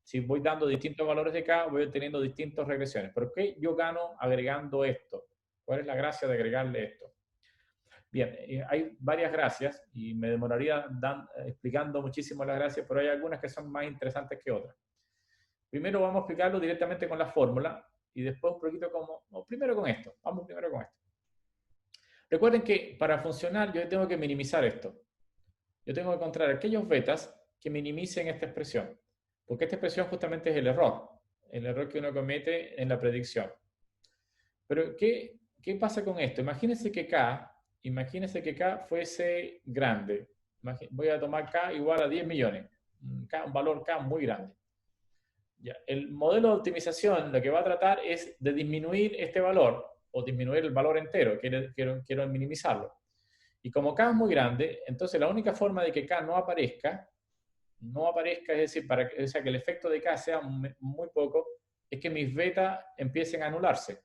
A: Si voy dando distintos valores de K, voy teniendo distintas regresiones. ¿Por qué yo gano agregando esto? ¿Cuál es la gracia de agregarle esto? Bien, hay varias gracias y me demoraría explicando muchísimo las gracias, pero hay algunas que son más interesantes que otras. Primero vamos a explicarlo directamente con la fórmula y después un poquito primero con esto. Vamos primero con esto. Recuerden que para funcionar yo tengo que minimizar esto. Yo tengo que encontrar aquellos betas que minimicen esta expresión, porque esta expresión justamente es el error que uno comete en la predicción. Pero ¿qué pasa con esto? Imagínense que K fuese grande. Voy a tomar K igual a 10 millones. Un valor K muy grande. Ya, el modelo de optimización lo que va a tratar es de disminuir este valor o disminuir el valor entero. Quiero minimizarlo. Y como K es muy grande, entonces la única forma de que K no aparezca, es decir, o sea, que el efecto de K sea muy poco, es que mis betas empiecen a anularse.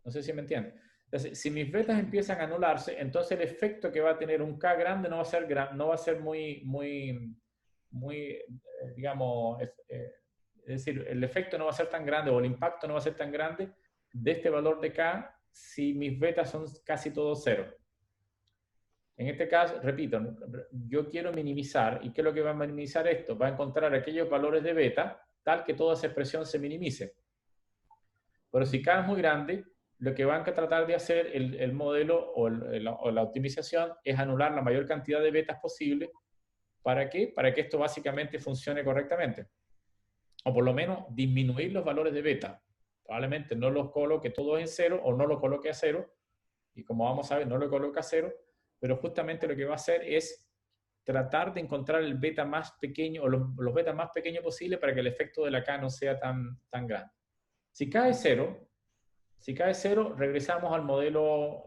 A: No sé si me entienden. Entonces, si mis betas empiezan a anularse, entonces el efecto que va a tener un K grande no va a ser muy, digamos, es decir, el efecto no va a ser tan grande o el impacto no va a ser tan grande de este valor de K si mis betas son casi todos cero. En este caso, repito, yo quiero minimizar. ¿Y qué es lo que va a minimizar esto? Va a encontrar aquellos valores de beta tal que toda esa expresión se minimice. Pero si K es muy grande, lo que van a tratar de hacer el modelo o la optimización es anular la mayor cantidad de betas posible. ¿Para qué? Para que esto básicamente funcione correctamente. O por lo menos disminuir los valores de beta. Probablemente no los coloque todos en cero o no lo coloque a cero. Y como vamos a ver, no lo coloca a cero. Pero justamente lo que va a hacer es tratar de encontrar el beta más pequeño o los betas más pequeños posible para que el efecto de la K no sea tan grande. Si cae cero, regresamos al modelo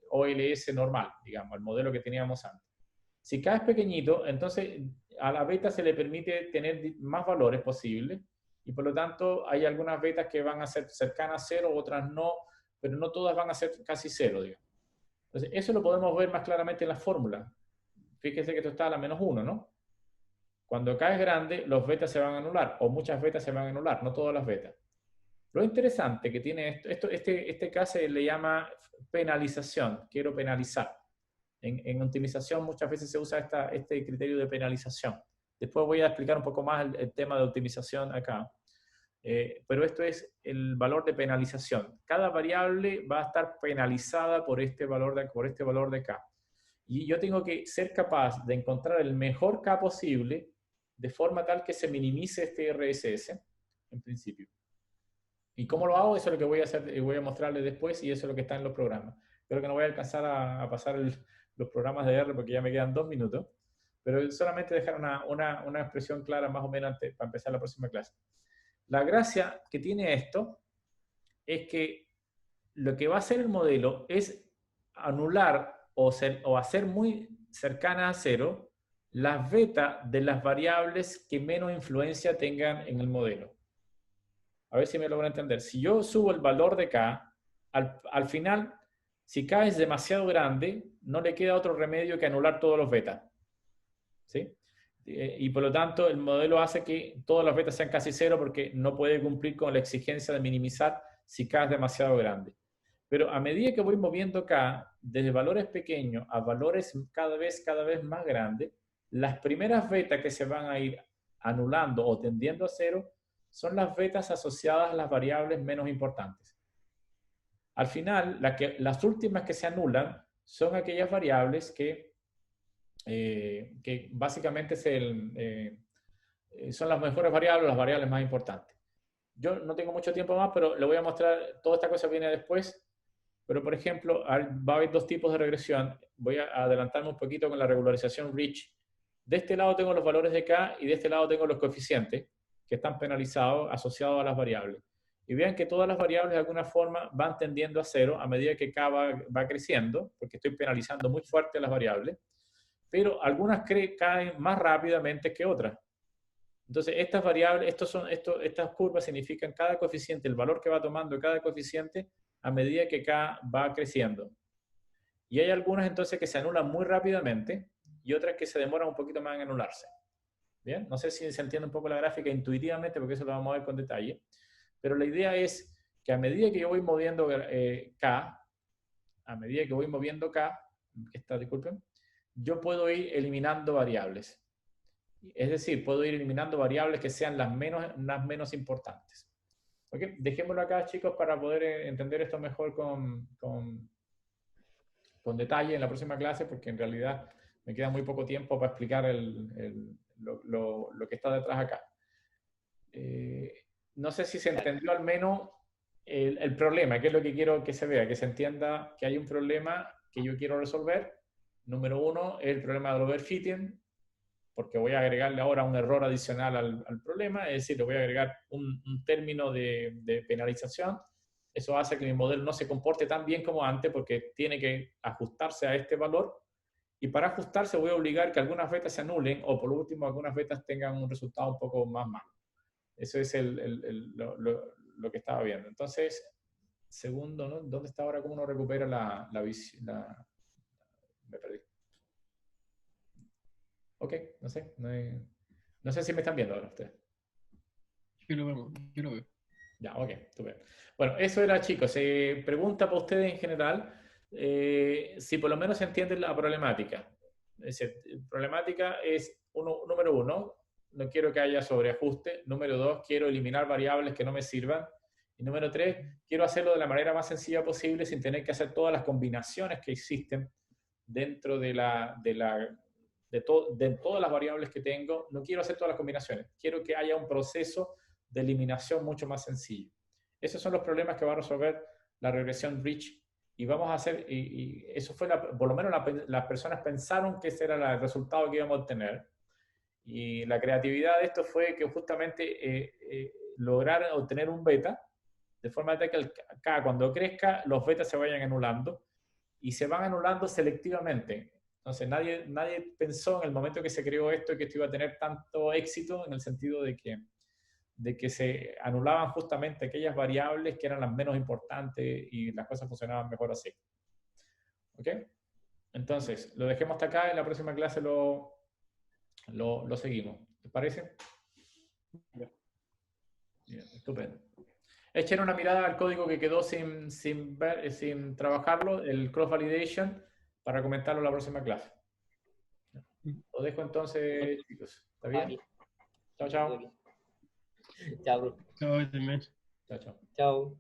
A: OLS normal, digamos, al modelo que teníamos antes. Si K es pequeñito, entonces a la beta se le permite tener más valores posibles y por lo tanto hay algunas betas que van a ser cercanas a cero, otras no, pero no todas van a ser casi cero, digamos. Entonces eso lo podemos ver más claramente en la fórmula. Fíjense que esto está a la -1, ¿no? Cuando K es grande, los betas se van a anular, o muchas betas se van a anular, no todas las betas. Lo interesante que tiene este caso se le llama penalización. Quiero penalizar. En optimización muchas veces se usa este criterio de penalización. Después voy a explicar un poco más el tema de optimización acá. Pero esto es el valor de penalización. Cada variable va a estar penalizada por este valor de K. Y yo tengo que ser capaz de encontrar el mejor K posible de forma tal que se minimice este RSS, en principio. ¿Y cómo lo hago? Eso es lo que voy a hacer y voy a mostrarles después, y eso es lo que está en los programas. Creo que no voy a alcanzar a pasar los programas de R porque ya me quedan 2 minutos, pero solamente dejar una expresión clara más o menos para empezar la próxima clase. La gracia que tiene esto es que lo que va a hacer el modelo es anular o hacer muy cercana a cero las betas de las variables que menos influencia tengan en el modelo. A ver si me logro entender. Si yo subo el valor de K, al final, Si K es demasiado grande, no le queda otro remedio que anular todos los betas. ¿Sí? Y por lo tanto, el modelo hace que todos los betas sean casi cero porque no puede cumplir con la exigencia de minimizar si K es demasiado grande. Pero a medida que voy moviendo K, desde valores pequeños a valores cada vez más grandes, las primeras betas que se van a ir anulando o tendiendo a cero son las betas asociadas a las variables menos importantes. Al final, las últimas que se anulan son aquellas variables que básicamente son las mejores variables, las variables más importantes. Yo no tengo mucho tiempo más, pero le voy a mostrar, toda esta cosa viene después, pero por ejemplo, va a haber dos tipos de regresión. Voy a adelantarme un poquito con la regularización Rich. De este lado tengo los valores de K y de este lado tengo los coeficientes que están penalizados asociados a las variables. Y vean que todas las variables de alguna forma van tendiendo a cero a medida que K va creciendo, porque estoy penalizando muy fuerte las variables, pero algunas caen más rápidamente que otras. Entonces, estas variables, estas curvas significan cada coeficiente, el valor que va tomando cada coeficiente a medida que K va creciendo. Y hay algunas entonces que se anulan muy rápidamente y otras que se demoran un poquito más en anularse. Bien, no sé si se entiende un poco la gráfica intuitivamente, porque eso lo vamos a ver con detalle. Pero la idea es que a medida que yo voy moviendo K, disculpen, yo puedo ir eliminando variables. Es decir, puedo ir eliminando variables que sean las menos importantes. ¿Okay? Dejémoslo acá, chicos, para poder entender esto mejor con detalle en la próxima clase, porque en realidad me queda muy poco tiempo para explicar lo que está detrás acá. No sé si se entendió al menos el problema, que es lo que quiero que se vea, que se entienda que hay un problema que yo quiero resolver. Número uno es el problema del overfitting, porque voy a agregarle ahora un error adicional al problema, es decir, le voy a agregar un término de penalización. Eso hace que mi modelo no se comporte tan bien como antes, porque tiene que ajustarse a este valor, y para ajustarse voy a obligar que algunas betas se anulen, o por último, algunas betas tengan un resultado un poco más malo. Eso es lo que estaba viendo. Entonces, segundo, ¿no? ¿Dónde está ahora? ¿Cómo uno recupera la visión? Me perdí. Ok, no sé. No sé si me están viendo ahora ustedes.
C: Yo lo veo.
A: Ya, ok, estupendo. Bueno, eso era, chicos. Pregunta para ustedes en general, si por lo menos se entiende la problemática. Es decir, problemática es, número uno, no quiero que haya sobreajuste. Número dos, quiero eliminar variables que no me sirvan. Y número tres, quiero hacerlo de la manera más sencilla posible sin tener que hacer todas las combinaciones que existen dentro de todas las variables que tengo. No quiero hacer todas las combinaciones. Quiero que haya un proceso de eliminación mucho más sencillo. Esos son los problemas que va a resolver la regresión Rich. Y vamos a hacer, y eso fue, por lo menos las personas pensaron que ese era el resultado que íbamos a obtener. Y la creatividad de esto fue que justamente lograr obtener un beta, de forma tal que K, cuando crezca, los betas se vayan anulando, y se van anulando selectivamente. Entonces, nadie pensó en el momento que se creó esto que esto iba a tener tanto éxito, en el sentido de que se anulaban justamente aquellas variables que eran las menos importantes y las cosas funcionaban mejor así. ¿Ok? Entonces, lo dejemos hasta acá. En la próxima clase lo seguimos. ¿Les parece? Bien, estupendo. Echen una mirada al código que quedó sin trabajarlo, el cross-validation, para comentarlo en la próxima clase. Lo dejo entonces, chicos. ¿Está bien? Chao, chao.
B: Chao.
C: Chao, también.
A: Chao, chao.
B: Chao.